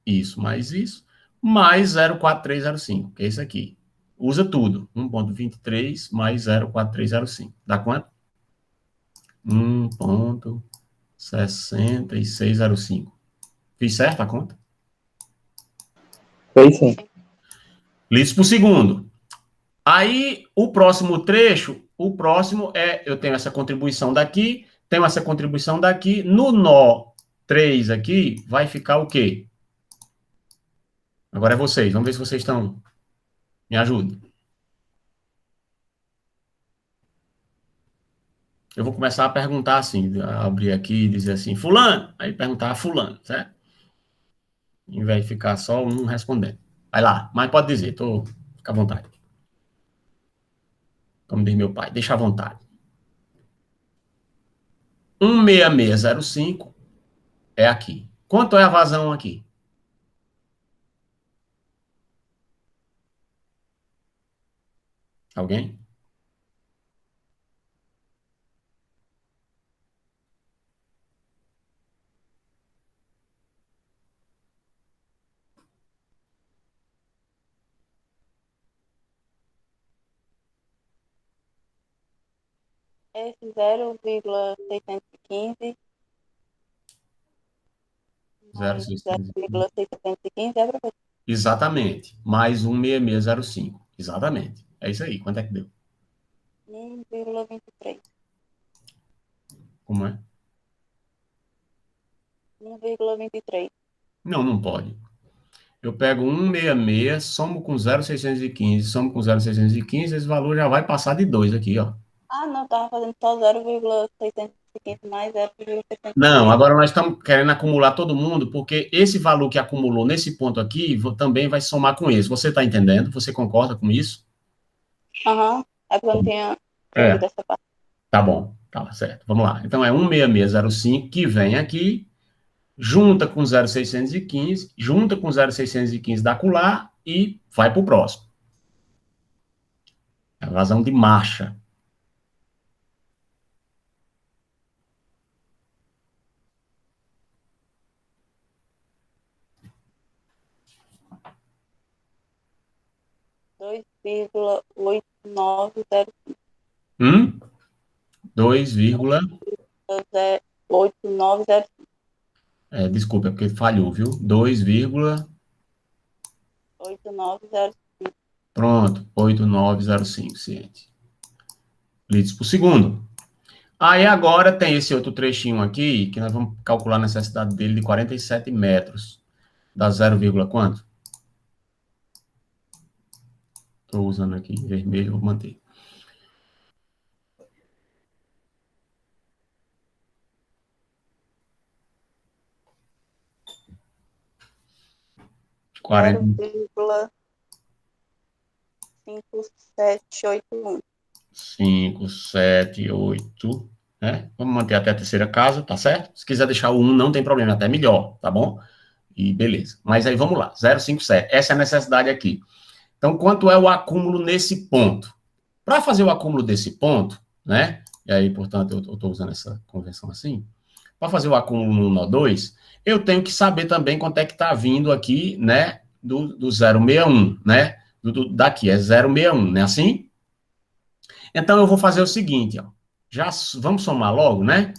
Isso mais isso, mais 0,4305, que é isso aqui. Usa tudo. 1,23 mais 0,4305. Dá quanto? 1,6605. Fiz certo a conta? Fez sim. Litros por segundo. Aí, o próximo trecho, eu tenho essa contribuição daqui, tenho essa contribuição daqui. No nó 3 aqui, vai ficar o quê? Agora é vocês. Vamos ver se vocês estão... Me ajudem. Eu vou começar a perguntar assim, abrir aqui e dizer assim, fulano, aí perguntar a fulano, certo? Em vez de ficar só um respondendo. Vai lá, mas pode dizer, fica à vontade. Como diz meu pai, deixa à vontade. 16605 é aqui. Quanto é a vazão aqui? Alguém? Esse 0,615 mais 0,615 é para Exatamente. Mais 16605. Exatamente. É isso aí. Quanto é que deu? 1,23. Como é? 1,23. Não, não pode. Eu pego 166, somo com 0,615, somo com 0,615, esse valor já vai passar de 2 aqui, ó. Ah, não, estava fazendo só 0,615 mais 0,615. Não, agora nós estamos querendo acumular todo mundo, porque esse valor que acumulou nesse ponto aqui também vai somar com esse. Você está entendendo? Você concorda com isso? Aham, é porque eu não tinha entendido essa parte. Tá bom, tá certo. Vamos lá. Então é 16605 que vem aqui, junta com 0,615, junta com 0,615 da acular e vai para o próximo. É a vazão de marcha. $2,8905. 2,8905. Desculpa, é porque falhou, viu? 2,8905. Pronto, 8905, ciente. Litros por segundo. Aí agora tem esse outro trechinho aqui, que nós vamos calcular a necessidade dele de 47 metros. Dá 0, quanto? Estou usando aqui em vermelho, vou manter. Quarenta. 0,5781. 578, né? Vamos manter até a terceira casa, tá certo? Se quiser deixar o 1, não tem problema, até melhor, tá bom? E beleza. Mas aí vamos lá, 0,57. Essa é a necessidade aqui. Então, quanto é o acúmulo nesse ponto? Para fazer o acúmulo desse ponto, né? e aí, portanto, eu estou usando essa convenção assim, para fazer o acúmulo no nó 2, eu tenho que saber também quanto é que está vindo aqui, né, do 061, né, daqui é 061, né, assim? Então, eu vou fazer o seguinte, ó, já vamos somar logo, né?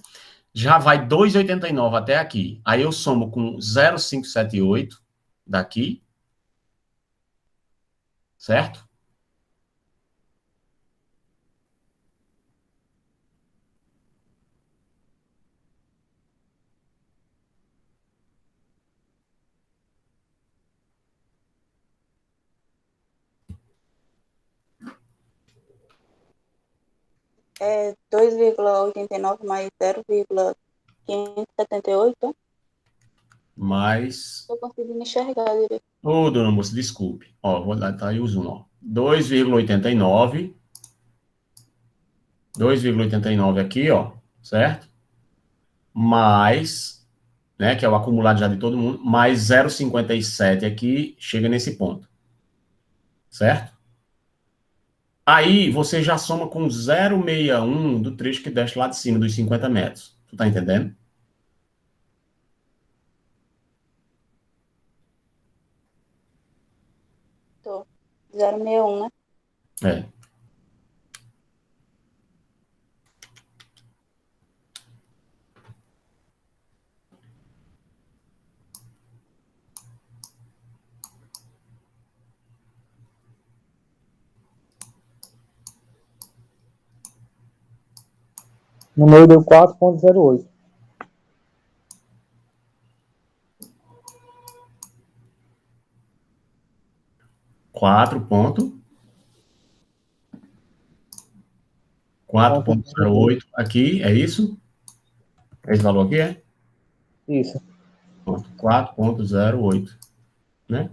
Já vai 2,89 até aqui. Aí eu somo com 0,578 daqui, certo? É 2,89 mais 0,578. Mais... Estou conseguindo enxergar direito. Ô, dona moça, desculpe. Ó, vou dar tá aí o zoom, ó. 2,89. 2,89 aqui, ó, certo? Mais, né, que é o acumulado já de todo mundo, mais 0,57 aqui, chega nesse ponto. Certo? Aí você já soma com 0,61 do trecho que desce lá de cima, dos 50 metros. Tu tá entendendo? Tô. 0,61, né? É. No meu deu 4,08. 4,08 aqui, é isso? Esse valor aqui é? Isso. 4,08, né?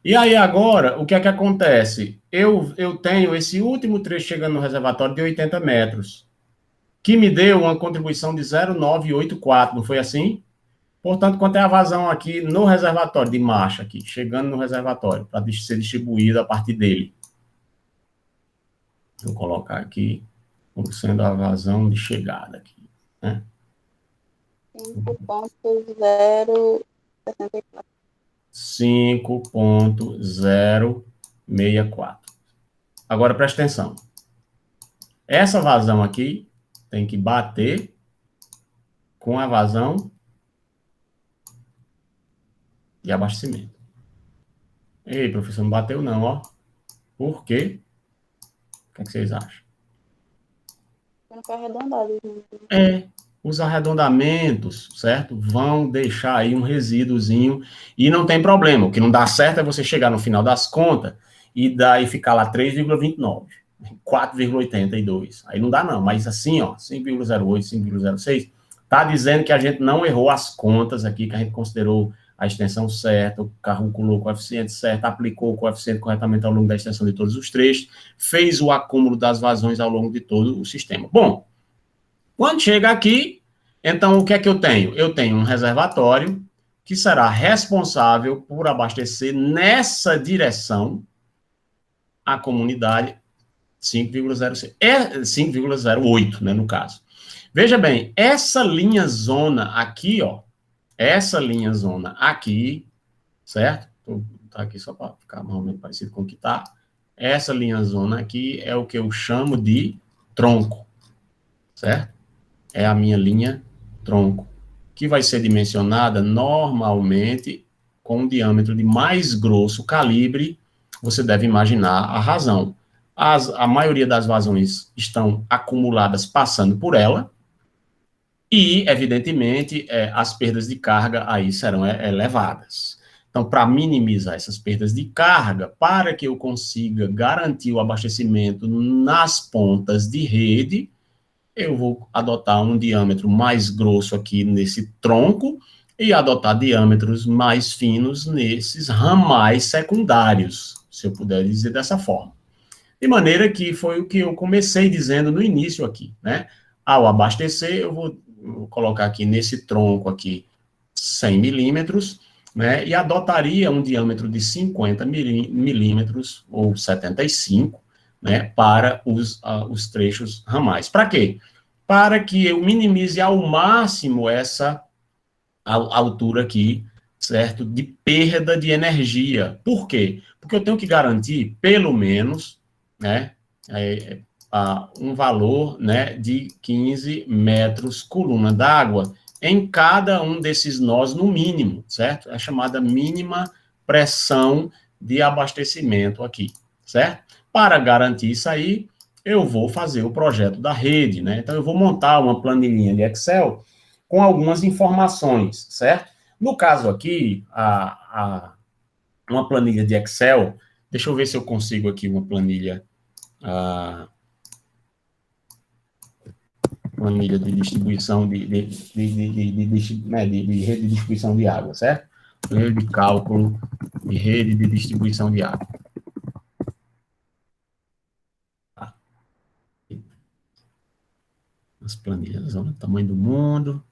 E aí agora, o que é que acontece? Eu tenho esse último trecho chegando no reservatório de 80 metros, que me deu uma contribuição de 0,984, não foi assim? Portanto, quanto é a vazão aqui no reservatório de marcha, aqui, chegando no reservatório, para ser distribuído a partir dele? Vou colocar aqui, como sendo a vazão de chegada aqui, né? 5,064. 5,064. Agora, presta atenção. Essa vazão aqui tem que bater com a vazão de abastecimento. Ei, professor, não bateu não, ó. Por quê? O que é que vocês acham? Não foi arredondado. Os arredondamentos, certo? Vão deixar aí um resíduozinho e não tem problema. O que não dá certo é você chegar no final das contas e daí ficar lá 3,29, 4,82. Aí não dá não, mas assim, ó, 5,08, 5,06, tá dizendo que a gente não errou as contas aqui, que a gente considerou a extensão certa, calculou o coeficiente certo, aplicou o coeficiente corretamente ao longo da extensão de todos os trechos, fez o acúmulo das vazões ao longo de todo o sistema. Bom, quando chega aqui, então o que é que eu tenho? Eu tenho um reservatório que será responsável por abastecer nessa direção a comunidade 5,06, 5,08, né, no caso. Veja bem, essa linha zona aqui, ó, essa linha zona aqui, certo? Vou botar aqui só para ficar mais ou menos parecido com o que está. Essa linha zona aqui é o que eu chamo de tronco, certo? É a minha linha tronco, que vai ser dimensionada normalmente com um diâmetro de mais grosso calibre. Você deve imaginar a razão. A maioria das vazões estão acumuladas passando por ela, e, evidentemente, as perdas de carga aí serão elevadas. Então, para minimizar essas perdas de carga, para que eu consiga garantir o abastecimento nas pontas de rede, eu vou adotar um diâmetro mais grosso aqui nesse tronco e adotar diâmetros mais finos nesses ramais secundários, se eu puder dizer dessa forma. De maneira que foi o que eu comecei dizendo no início aqui, né? Ao abastecer, eu vou colocar aqui nesse tronco aqui 100 milímetros, né? E adotaria um diâmetro de 50 milímetros ou 75, né, para os trechos ramais. Para quê? Para que eu minimize ao máximo essa altura aqui, certo? De perda de energia. Por quê? Porque eu tenho que garantir, pelo menos, né, um valor, né, de 15 metros coluna d'água em cada um desses nós, no mínimo, certo? É a chamada mínima pressão de abastecimento aqui, certo? Para garantir isso aí, eu vou fazer o projeto da rede, né? Então, eu vou montar uma planilhinha de Excel com algumas informações, certo? No caso aqui, uma planilha de Excel, deixa eu ver se eu consigo aqui uma planilha, planilha de distribuição de rede de distribuição de água, certo? Planilha de cálculo de rede de distribuição de água. As planilhas, olha o tamanho do mundo.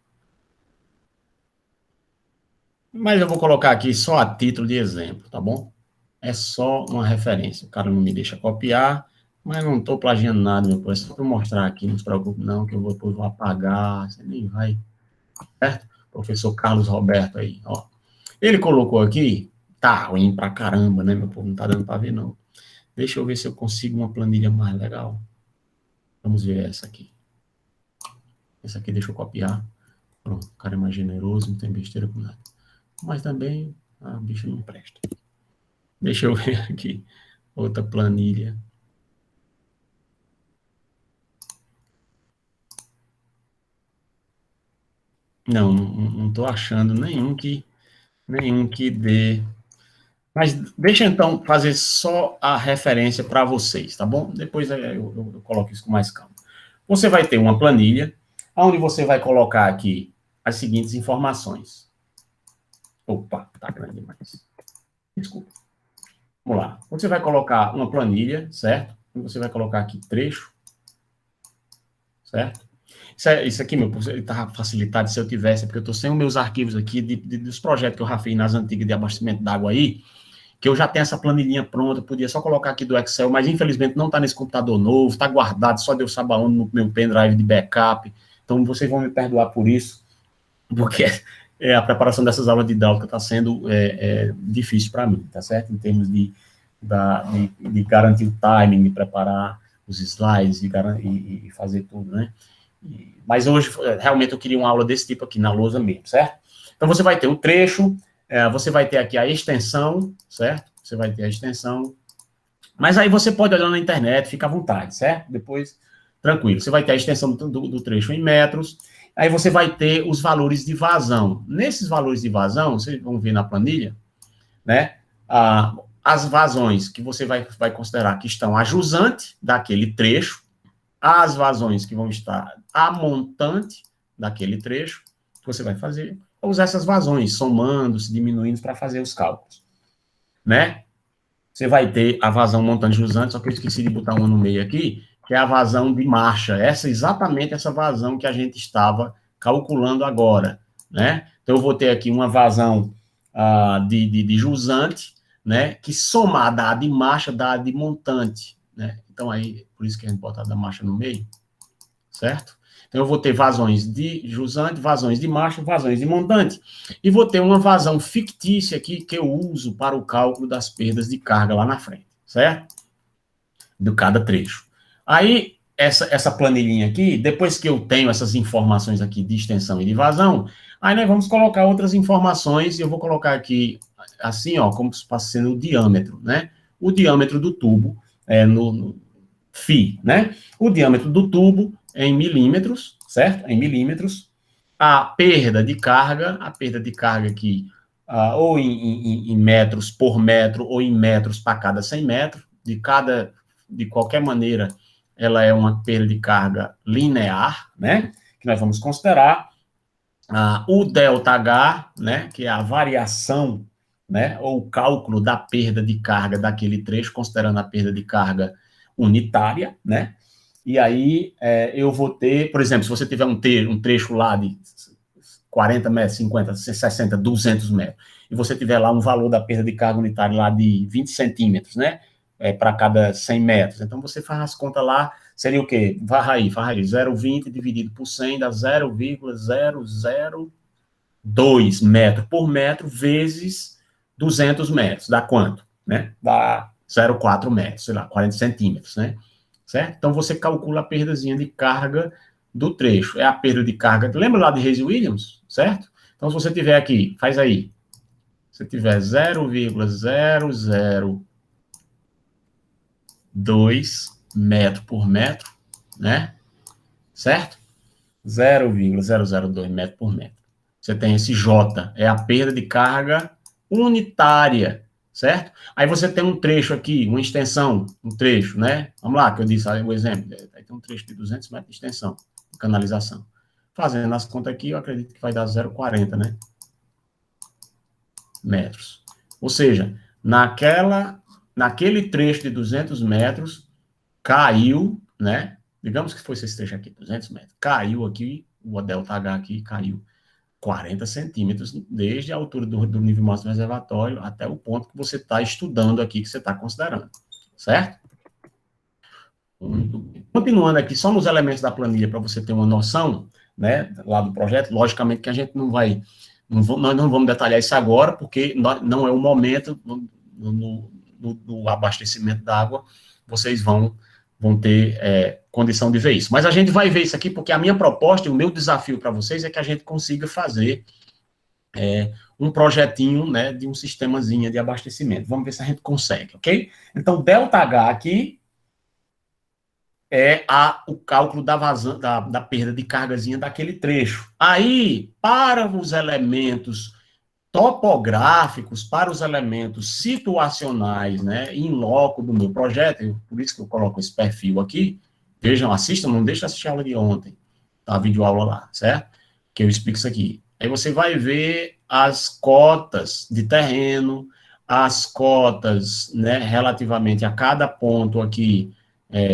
Mas eu vou colocar aqui só a título de exemplo, tá bom? É só uma referência. O cara não me deixa copiar, mas não estou plagiando nada, meu povo. É só para mostrar aqui, não se preocupe não, que eu vou apagar, você nem vai, certo? Professor Carlos Roberto aí, ó. Ele colocou aqui, tá ruim pra caramba, né, meu povo? Não tá dando para ver, não. Deixa eu ver se eu consigo uma planilha mais legal. Vamos ver essa aqui. Essa aqui deixa eu copiar. Pronto, o cara é mais generoso, não tem besteira com nada. Mas também, a bicha não presta. Deixa eu ver aqui. Outra planilha. Não estou achando nenhum que dê. Mas deixa então fazer só a referência para vocês, tá bom? Depois eu coloco isso com mais calma. Você vai ter uma planilha, onde você vai colocar aqui as seguintes informações. Opa, tá grande demais. Desculpa. Vamos lá. Você vai colocar uma planilha, certo? Você vai colocar aqui trecho, certo? Isso aqui, meu povo, está facilitado se eu tivesse, porque eu estou sem os meus arquivos aqui dos projetos que eu já fiz nas antigas de abastecimento d'água aí, que eu já tenho essa planilhinha pronta, podia só colocar aqui do Excel, mas infelizmente não está nesse computador novo, está guardado, só Deus sabe aonde, no meu pendrive de backup. Então, vocês vão me perdoar por isso, porque a preparação dessas aulas de hidráulica está sendo difícil para mim, tá certo? Em termos de garantir o timing, de preparar os slides e fazer tudo, né? Mas hoje, realmente, eu queria uma aula desse tipo aqui, na lousa mesmo, certo? Então, você vai ter o trecho, você vai ter aqui a extensão, certo? Você vai ter a extensão, mas aí você pode olhar na internet, fica à vontade, certo? Depois, tranquilo. Você vai ter a extensão do trecho em metros, aí você vai ter os valores de vazão. Nesses valores de vazão, vocês vão ver na planilha, né? As vazões que você vai considerar que estão a jusante daquele trecho, as vazões que vão estar a montante daquele trecho, você vai usar essas vazões, somando-se, diminuindo para fazer os cálculos, né? Você vai ter a vazão montante jusante, só que eu esqueci de botar uma no meio aqui, que é a vazão de marcha, exatamente essa vazão que a gente estava calculando agora, né? Então, eu vou ter aqui uma vazão de jusante, né, que somada à de marcha dá a de montante, né? Então, aí, por isso que a gente bota a da marcha no meio, certo? Então, eu vou ter vazões de jusante, vazões de marcha, vazões de montante. E vou ter uma vazão fictícia aqui que eu uso para o cálculo das perdas de carga lá na frente, certo? De cada trecho. Aí, essa planilhinha aqui, depois que eu tenho essas informações aqui de extensão e de vazão, aí nós vamos colocar outras informações, e eu vou colocar aqui, assim, ó, como se fosse sendo o diâmetro, né? O diâmetro do tubo, no φ, né? O diâmetro do tubo em milímetros, certo? Em milímetros. A perda de carga aqui, ou em metros por metro, ou em metros para cada 100 metros, de qualquer maneira, ela é uma perda de carga linear, né? Que nós vamos considerar. O ΔH, né? Que é a variação, né? Ou o cálculo da perda de carga daquele trecho, considerando a perda de carga unitária, né? E aí, eu vou ter, por exemplo, se você tiver um trecho lá de 40 metros, 50, 60, 200 metros, e você tiver lá um valor da perda de carga unitária lá de 20 centímetros, né? para cada 100 metros. Então, você faz as contas lá, seria o quê? Varra aí, 0,20 dividido por 100 dá 0,002 metros por metro vezes 200 metros. Dá quanto? Né? Dá 0,4 metros, sei lá, 40 centímetros, né? Certo? Então, você calcula a perdazinha de carga do trecho. É a perda de carga. Lembra lá de Reis e Williams? Certo? Então, se você tiver aqui, faz aí. Se tiver 0,002 metro por metro, né? Certo? 0,002 metro por metro. Você tem esse J, é a perda de carga unitária, certo? Aí você tem um trecho aqui, uma extensão, um trecho, né? Vamos lá, que eu disse aí o exemplo. Aí tem um trecho de 200 metros de extensão, de canalização. Fazendo as contas aqui, eu acredito que vai dar 0,40, né? Metros. Ou seja, naquele trecho de 200 metros, caiu, né? Digamos que fosse esse trecho aqui, 200 metros. Caiu aqui, o ΔH aqui caiu 40 centímetros, desde a altura do nível máximo do reservatório até o ponto que você está estudando aqui, que você está considerando. Certo? Continuando aqui, só nos elementos da planilha, para você ter uma noção, né, lá do projeto, logicamente que a gente não vai... nós não vamos detalhar isso agora, porque não é o momento no abastecimento da água, vocês vão ter condição de ver isso. Mas a gente vai ver isso aqui, porque a minha proposta e o meu desafio para vocês é que a gente consiga fazer um projetinho, né, de um sistemazinho de abastecimento. Vamos ver se a gente consegue, ok? Então, ΔH aqui é o cálculo da perda de cargazinha daquele trecho. Aí, para os elementos topográficos, para os elementos situacionais, né, in loco do meu projeto, por isso que eu coloco esse perfil aqui, vejam, assistam, não deixe de assistir a aula de ontem, tá, a videoaula lá, certo? Que eu explico isso aqui. Aí você vai ver as cotas de terreno, as cotas, né, relativamente a cada ponto aqui,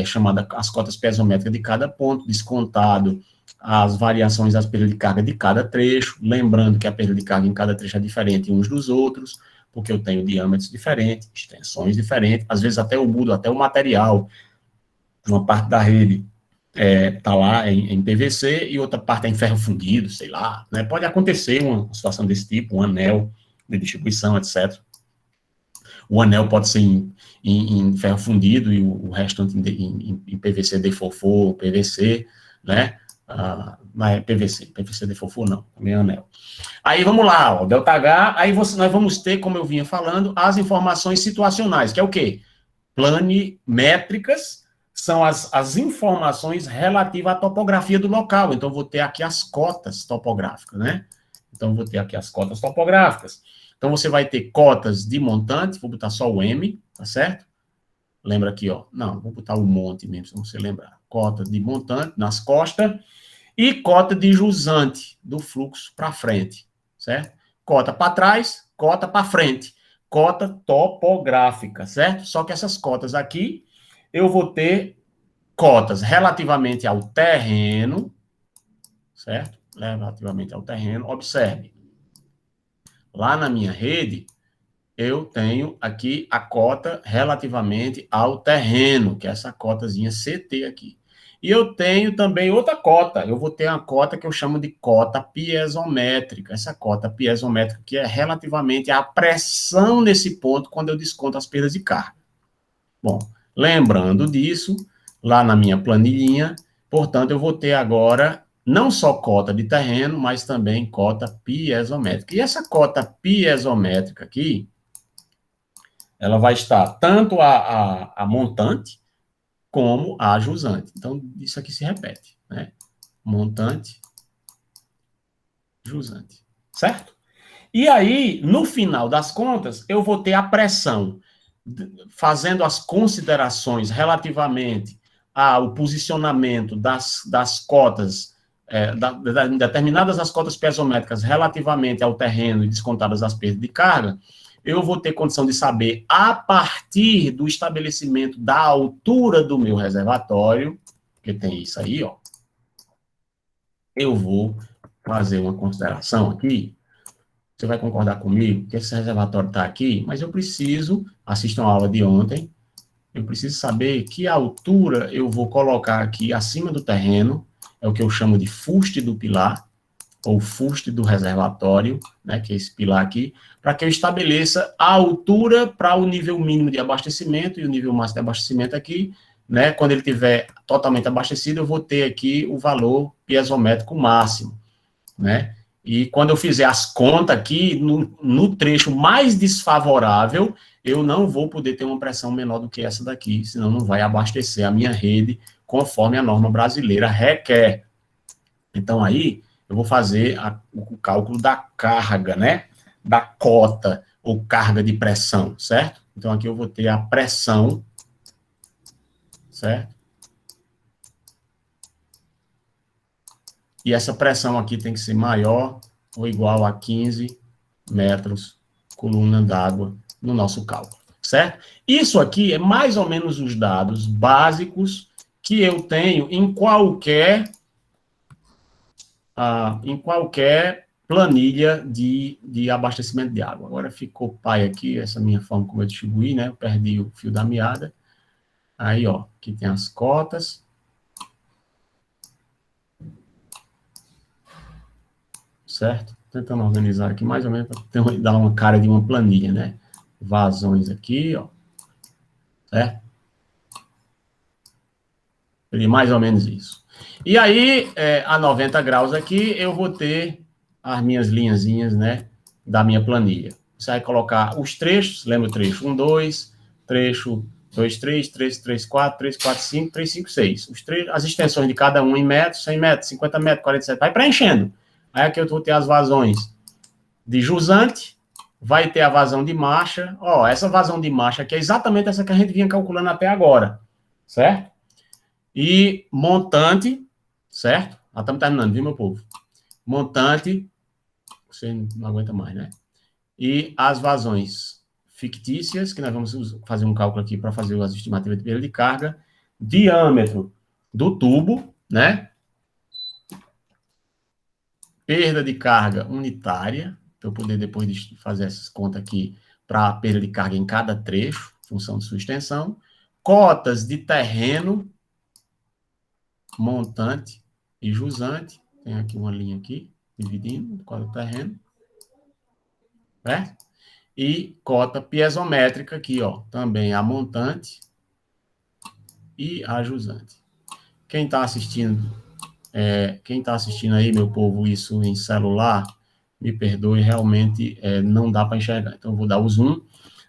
chamada as cotas piezométricas de cada ponto, descontado as variações das perdas de carga de cada trecho, lembrando que a perda de carga em cada trecho é diferente uns dos outros, porque eu tenho diâmetros diferentes, extensões diferentes, às vezes até eu mudo até o material, uma parte da rede está lá em PVC e outra parte é em ferro fundido, sei lá, né? Pode acontecer uma situação desse tipo, um anel de distribuição, etc. O anel pode ser em ferro fundido e o restante em PVC defofô, PVC, né? Mas PVC defofô não, também é anel. Aí vamos lá, ó, ΔH, aí nós vamos ter, como eu vinha falando, as informações situacionais, que é o quê? Planimétricas, são as informações relativas à topografia do local, então vou ter aqui as cotas topográficas, né? Então vou ter aqui as cotas topográficas. Então, você vai ter cotas de montante, vou botar só o M, tá certo? Lembra aqui, ó. Não, vou botar o monte mesmo, se você lembrar. Cota de montante nas costas e cota de jusante do fluxo para frente, certo? Cota para trás, cota para frente. Cota topográfica, certo? Só que essas cotas aqui, eu vou ter cotas relativamente ao terreno, certo? Relativamente ao terreno. Observe. Lá na minha rede, eu tenho aqui a cota relativamente ao terreno, que é essa cotazinha CT aqui. E eu tenho também outra cota, eu vou ter uma cota que eu chamo de cota piezométrica. Essa cota piezométrica que é relativamente à pressão nesse ponto quando eu desconto as perdas de carga. Bom, lembrando disso, lá na minha planilhinha, portanto, eu vou ter agora não só cota de terreno, mas também cota piezométrica. E essa cota piezométrica aqui, ela vai estar tanto a montante como a jusante. Então, isso aqui se repete, né? Montante, jusante, certo? E aí, no final das contas, eu vou ter a pressão, fazendo as considerações relativamente ao posicionamento das cotas, determinadas as cotas piezométricas relativamente ao terreno e descontadas as perdas de carga, eu vou ter condição de saber, a partir do estabelecimento da altura do meu reservatório, que tem isso aí, ó, eu vou fazer uma consideração aqui. Você vai concordar comigo que esse reservatório está aqui, mas eu preciso, assistam a aula de ontem, eu preciso saber que altura eu vou colocar aqui acima do terreno, é o que eu chamo de fuste do pilar, ou fuste do reservatório, né, que é esse pilar aqui, para que eu estabeleça a altura para o nível mínimo de abastecimento e o nível máximo de abastecimento aqui, né, quando ele estiver totalmente abastecido, eu vou ter aqui o valor piezométrico máximo, né, e quando eu fizer as contas aqui, no trecho mais desfavorável, eu não vou poder ter uma pressão menor do que essa daqui, senão não vai abastecer a minha rede conforme a norma brasileira requer. Então, aí, eu vou fazer o cálculo da carga, né? Da cota, ou carga de pressão, certo? Então, aqui eu vou ter a pressão, certo? E essa pressão aqui tem que ser maior ou igual a 15 metros coluna d'água no nosso cálculo, certo? Isso aqui é mais ou menos os dados básicos que eu tenho em qualquer planilha de abastecimento de água. Agora ficou pai aqui, essa minha forma como eu distribuí, né? Eu perdi o fio da meada. Aí, ó, aqui tem as cotas. Certo? Tentando organizar aqui mais ou menos para dar uma cara de uma planilha, né? Vazões aqui, ó. Certo? Seria mais ou menos isso. E aí, a 90 graus aqui, eu vou ter as minhas linhazinhas, né? Da minha planilha. Você vai colocar os trechos, lembra o trecho 1, 2, trecho 2, 3, 3, 3, 4, 3, 4, 5, 3, 5, 6. As extensões de cada um em metros, 100 metros, 50 metros, 47, vai preenchendo. Aí aqui eu vou ter as vazões de jusante, vai ter a vazão de marcha. Ó, essa vazão de marcha aqui é exatamente essa que a gente vinha calculando até agora, certo? E montante, certo? Já estamos terminando, viu, meu povo? Montante, você não aguenta mais, né? E as vazões fictícias, que nós vamos fazer um cálculo aqui para fazer as estimativas de perda de carga, diâmetro do tubo, né? Perda de carga unitária, para eu poder depois de fazer essas contas aqui, para a perda de carga em cada trecho, função de sua extensão. Cotas de terreno, montante e jusante. Tem aqui uma linha aqui, dividindo, cota de terreno. Certo? E cota piezométrica aqui, ó, também a montante e a jusante. Quem está assistindo aí, meu povo, isso em celular, me perdoe, realmente não dá para enxergar. Então, eu vou dar o zoom,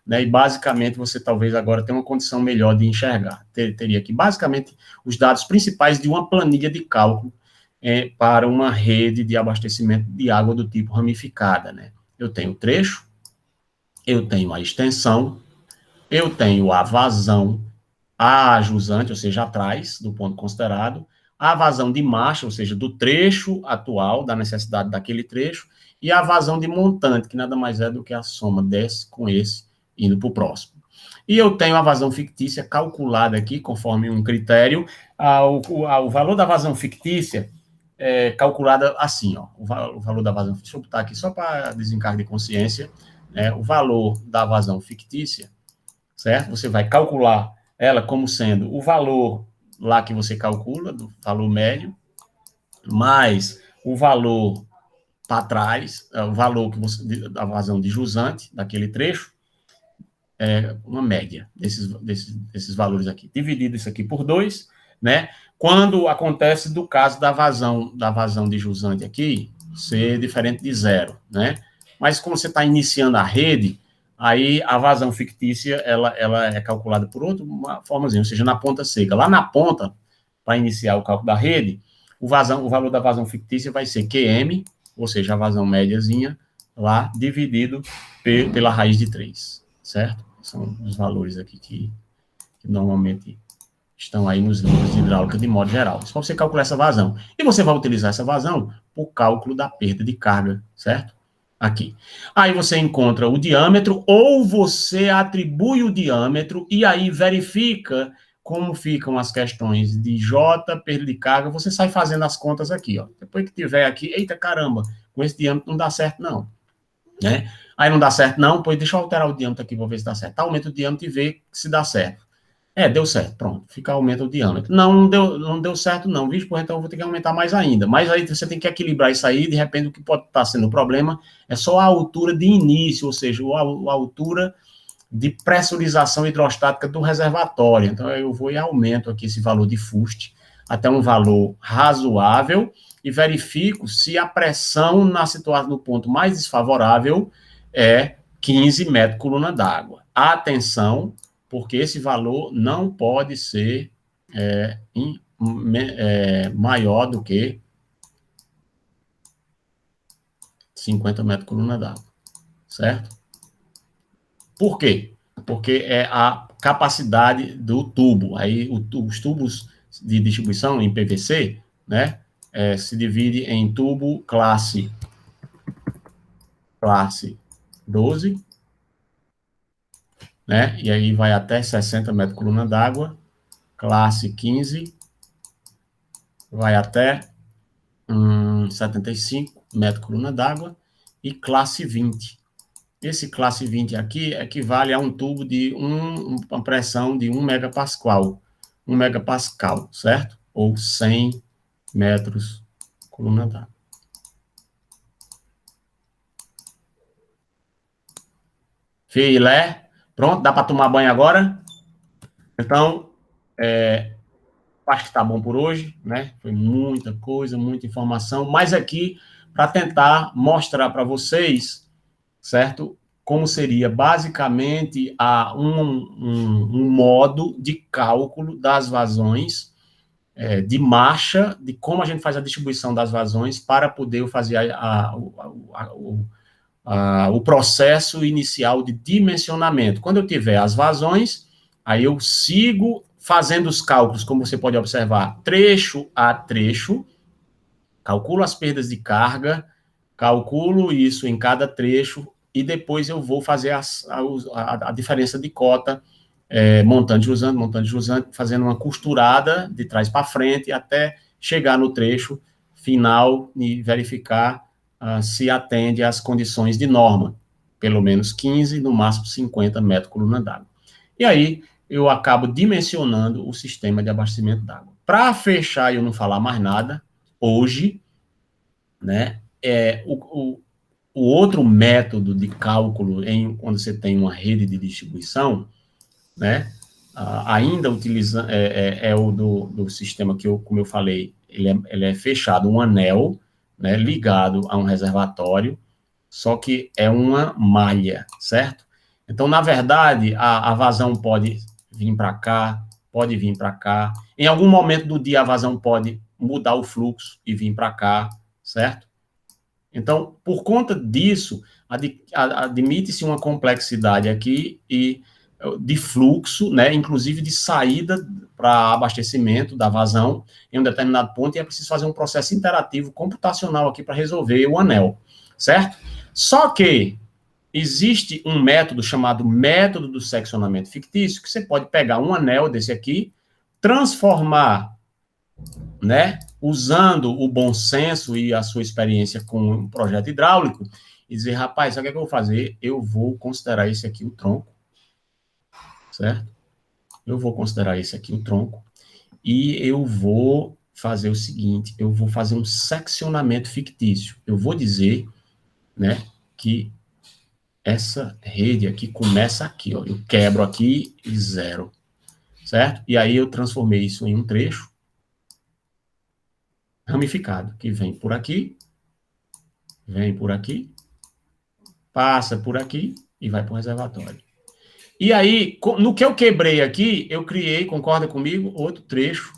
né, e basicamente você talvez agora tenha uma condição melhor de enxergar. Teria aqui, basicamente, os dados principais de uma planilha de cálculo para uma rede de abastecimento de água do tipo ramificada, né. Eu tenho o trecho, eu tenho a extensão, eu tenho a vazão, a jusante, ou seja, atrás do ponto considerado, a vazão de marcha, ou seja, do trecho atual, da necessidade daquele trecho, e a vazão de montante, que nada mais é do que a soma desse com esse, indo para o próximo. E eu tenho a vazão fictícia calculada aqui, conforme um critério, o valor da vazão fictícia é calculada assim, ó, o valor da vazão, deixa eu botar aqui só para desencargo de consciência, o valor da vazão fictícia, certo? Você vai calcular ela como sendo o valor lá que você calcula, do valor médio, mais o valor para trás, o valor que você, da vazão de jusante, daquele trecho, uma média desses valores aqui. Dividido isso aqui por 2, né? Quando acontece do caso da vazão de jusante aqui, ser diferente de 0, né? Mas quando você está iniciando a rede, aí a vazão fictícia, ela é calculada por outra formazinha, ou seja, na ponta seca. Lá na ponta, para iniciar o cálculo da rede, o valor da vazão fictícia vai ser QM, ou seja, a vazão médiazinha, lá, dividido pela raiz de 3, certo? São os valores aqui que normalmente estão aí nos livros de hidráulica de modo geral. Isso para você calcular essa vazão. E você vai utilizar essa vazão para o cálculo da perda de carga, certo? Aqui. Aí você encontra o diâmetro, ou você atribui o diâmetro, e aí verifica como ficam as questões de J, perda de carga, você sai fazendo as contas aqui, ó. Depois que tiver aqui, eita caramba, com esse diâmetro não dá certo não, né? Aí não dá certo não, pois deixa eu alterar o diâmetro aqui, vou ver se dá certo. Aumenta o diâmetro e vê se dá certo. Deu certo, pronto, fica aumenta o diâmetro. Não deu certo não, vixe, porra, então eu vou ter que aumentar mais ainda. Mas aí você tem que equilibrar isso aí, de repente o que pode estar sendo o problema é só a altura de início, ou seja, a altura de pressurização hidrostática do reservatório. Então eu vou e aumento aqui esse valor de fuste até um valor razoável e verifico se a pressão na situação no ponto mais desfavorável é 15 metros coluna d'água. Atenção, porque esse valor não pode ser maior do que 50 metros coluna d'água, certo? Por quê? Porque é a capacidade do tubo. Aí os tubos de distribuição em PVC, né, se divide em tubo classe 12, né, e aí vai até 60 metros coluna d'água, classe 15, vai até 75 metros coluna d'água, e classe 20. Esse classe 20 aqui equivale a um tubo de uma pressão de 1 megapascal. 1 megapascal, certo? Ou 100 metros coluna d'água. Filé. Pronto, dá para tomar banho agora? Então, acho que está bom por hoje, né? Foi muita coisa, muita informação, mas aqui para tentar mostrar para vocês, certo? Como seria basicamente um modo de cálculo das vazões, de marcha, de como a gente faz a distribuição das vazões para poder fazer o processo inicial de dimensionamento. Quando eu tiver as vazões, aí eu sigo fazendo os cálculos, como você pode observar, trecho a trecho, calculo as perdas de carga, calculo isso em cada trecho, e depois eu vou fazer a diferença de cota, montante jusante, fazendo uma costurada de trás para frente, até chegar no trecho final e verificar se atende às condições de norma, pelo menos 15, no máximo 50 metros coluna d'água. E aí, eu acabo dimensionando o sistema de abastecimento d'água. Para fechar e eu não falar mais nada, hoje, né, o outro método de cálculo quando você tem uma rede de distribuição, né, ainda utilizando, o do sistema que como eu falei, ele é fechado, um anel, né, ligado a um reservatório, só que é uma malha, certo? Então, na verdade, a vazão pode vir para cá, pode vir para cá. Em algum momento do dia, a vazão pode mudar o fluxo e vir para cá, certo? Então, por conta disso, admite-se uma complexidade aqui de fluxo, né, inclusive de saída para abastecimento da vazão em um determinado ponto, e é preciso fazer um processo interativo computacional aqui para resolver o anel, certo? Só que existe um método chamado método do seccionamento fictício, que você pode pegar um anel desse aqui, transformar, né, usando o bom senso e a sua experiência com um projeto hidráulico, e dizer, rapaz, sabe o que eu vou fazer? Eu vou considerar esse aqui o tronco, certo? Eu vou considerar esse aqui o tronco, e eu vou fazer o seguinte, eu vou fazer um seccionamento fictício. Eu vou dizer, né, que essa rede aqui começa aqui, ó, eu quebro aqui e zero, certo? E aí eu transformei isso em um trecho ramificado, que vem por aqui, passa por aqui e vai para o reservatório. E aí, no que eu quebrei aqui, eu criei, concorda comigo, outro trecho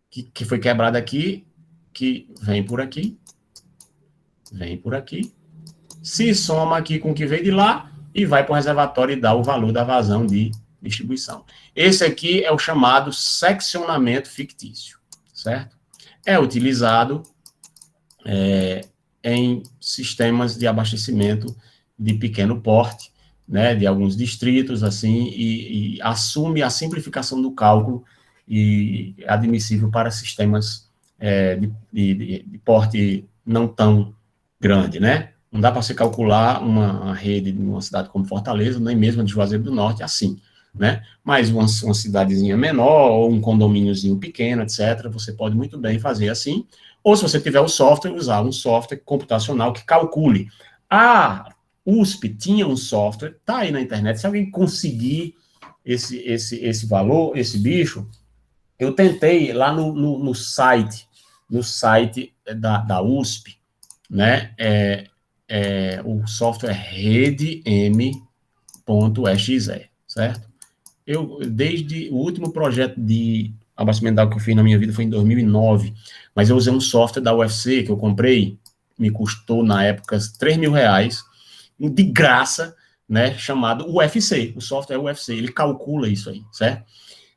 que foi quebrado aqui, que vem por aqui, se soma aqui com o que veio de lá e vai para o reservatório e dá o valor da vazão de distribuição. Esse aqui é o chamado seccionamento fictício, certo? É utilizado em sistemas de abastecimento de pequeno porte, né, de alguns distritos, assim, e assume a simplificação do cálculo e é admissível para sistemas de porte não tão grande, né? Não dá para você calcular uma rede de uma cidade como Fortaleza, nem mesmo de Juazeiro do Norte, assim. né? Mas uma cidadezinha menor, ou um condomíniozinho pequeno, etc., você pode muito bem fazer assim. Ou se você tiver o software, usar um software computacional que calcule. A USP tinha um software, tá aí na internet, se alguém conseguir esse valor, esse bicho, eu tentei lá no site da USP, né, o software redem.exe, certo? Desde o último projeto de abastecimento de água que eu fiz na minha vida foi em 2009, mas eu usei um software da UFC que eu comprei, me custou na época R$3.000, de graça, né, chamado UFC, o software UFC, ele calcula isso aí, certo?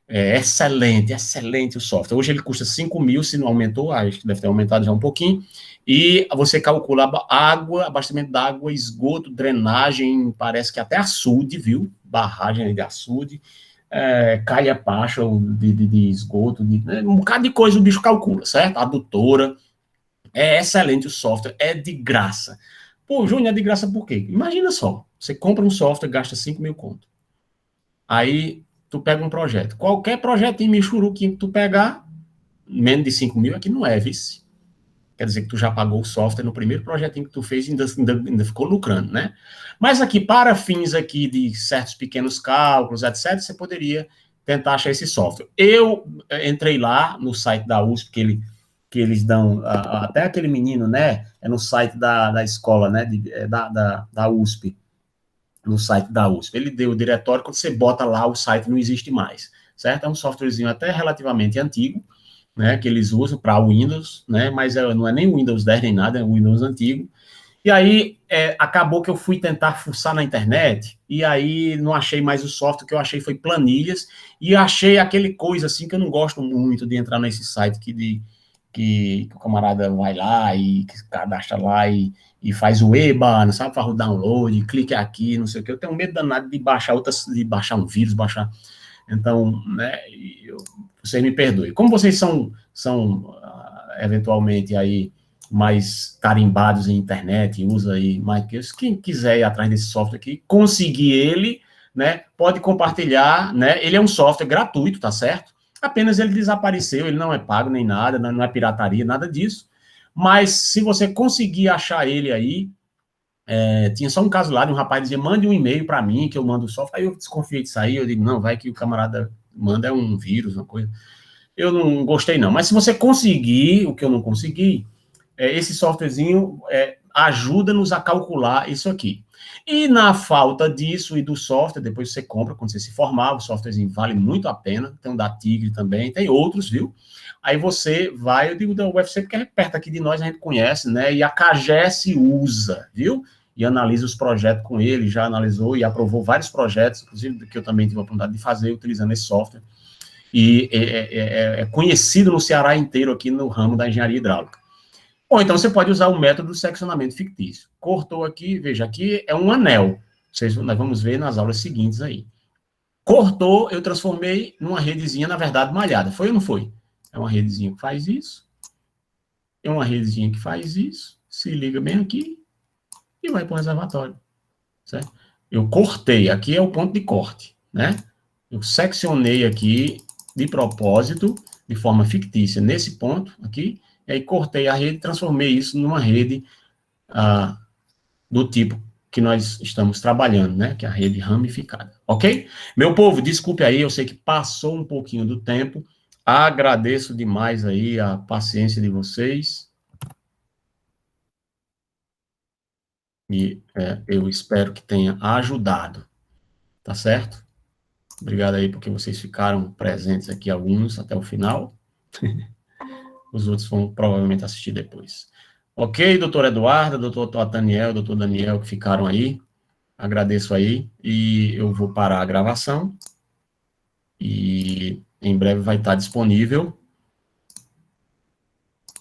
Excelente o software. Hoje ele custa 5 mil, se não aumentou, acho que deve ter aumentado já um pouquinho, e você calcula água, abastecimento d'água, esgoto, drenagem, parece que até açude, viu? Barragem de açude, calha pacha de esgoto, um bocado de coisa o bicho calcula, certo? Adutora, é excelente o software, é de graça. Pô, Júnior, é de graça por quê? Imagina só, você compra um software, gasta 5 mil conto. Aí, tu pega um projeto. Qualquer projetinho michuruquinho que tu pegar, menos de 5 mil, aqui não é, vice. Quer dizer que tu já pagou o software no primeiro projetinho que tu fez e ainda ficou lucrando, né? Mas aqui, para fins aqui de certos pequenos cálculos, etc., você poderia tentar achar esse software. Eu entrei lá no site da USP, que eles dão, até aquele menino, né? É no site da escola, né? Da USP, no site da USP. Ele deu o diretório, quando você bota lá, o site não existe mais, certo? É um softwarezinho até relativamente antigo, né, que eles usam para Windows, né, mas não é nem Windows 10 nem nada, é um Windows antigo. E aí, acabou que eu fui tentar fuçar na internet, e aí não achei mais o software, que eu achei foi planilhas, e achei aquele coisa assim que eu não gosto muito de entrar nesse site que o camarada vai lá e cadastra lá e faz o EBA, não sabe, faz o download, clique aqui, não sei o que. Eu tenho medo danado de baixar de baixar um vírus, Então, né, vocês me perdoem. Como vocês são eventualmente aí mais tarimbados em internet, usa aí mais que isso, quem quiser ir atrás desse software aqui, conseguir ele, né, pode compartilhar, né, ele é um software gratuito, tá certo? Apenas ele desapareceu, ele não é pago nem nada, não é pirataria, nada disso, mas se você conseguir achar ele aí, tinha só um caso lá de um rapaz dizia, mande um e-mail para mim, que eu mando o software, aí eu desconfiei disso aí, eu digo, não, vai que o camarada manda um vírus, uma coisa. Eu não gostei não, mas se você conseguir, o que eu não consegui, esse softwarezinho ajuda-nos a calcular isso aqui. E na falta disso e do software, depois você compra, quando você se formar, o softwarezinho vale muito a pena, tem um da Tigre também, tem outros, viu? Aí você vai, eu digo da UFC porque é perto aqui de nós, a gente conhece, né? E a CAGES usa, viu? E analisa os projetos com ele, já analisou e aprovou vários projetos, inclusive que eu também tive a oportunidade de fazer utilizando esse software. E é conhecido no Ceará inteiro aqui no ramo da engenharia hidráulica. Ou então você pode usar o método de seccionamento fictício. Cortou aqui, veja, aqui é um anel. Nós vamos ver nas aulas seguintes aí. Cortou, eu transformei numa redezinha, na verdade, malhada. Foi ou não foi? É uma redezinha que faz isso. É uma redezinha que faz isso. Se liga bem aqui e vai para o reservatório. Certo? Eu cortei, aqui é o ponto de corte, né? Eu seccionei aqui de propósito, de forma fictícia, nesse ponto aqui, e aí cortei a rede e transformei isso numa rede do tipo que nós estamos trabalhando, né? Que é a rede ramificada, ok? Meu povo, desculpe aí, eu sei que passou um pouquinho do tempo, agradeço demais aí a paciência de vocês, e eu espero que tenha ajudado, tá certo? Obrigado aí porque vocês ficaram presentes aqui, alguns, até o final. Os outros vão provavelmente assistir depois. Ok, doutor Eduardo, doutor Daniel, doutor Daniel, que ficaram aí. Agradeço aí. E eu vou parar a gravação. E em breve vai estar disponível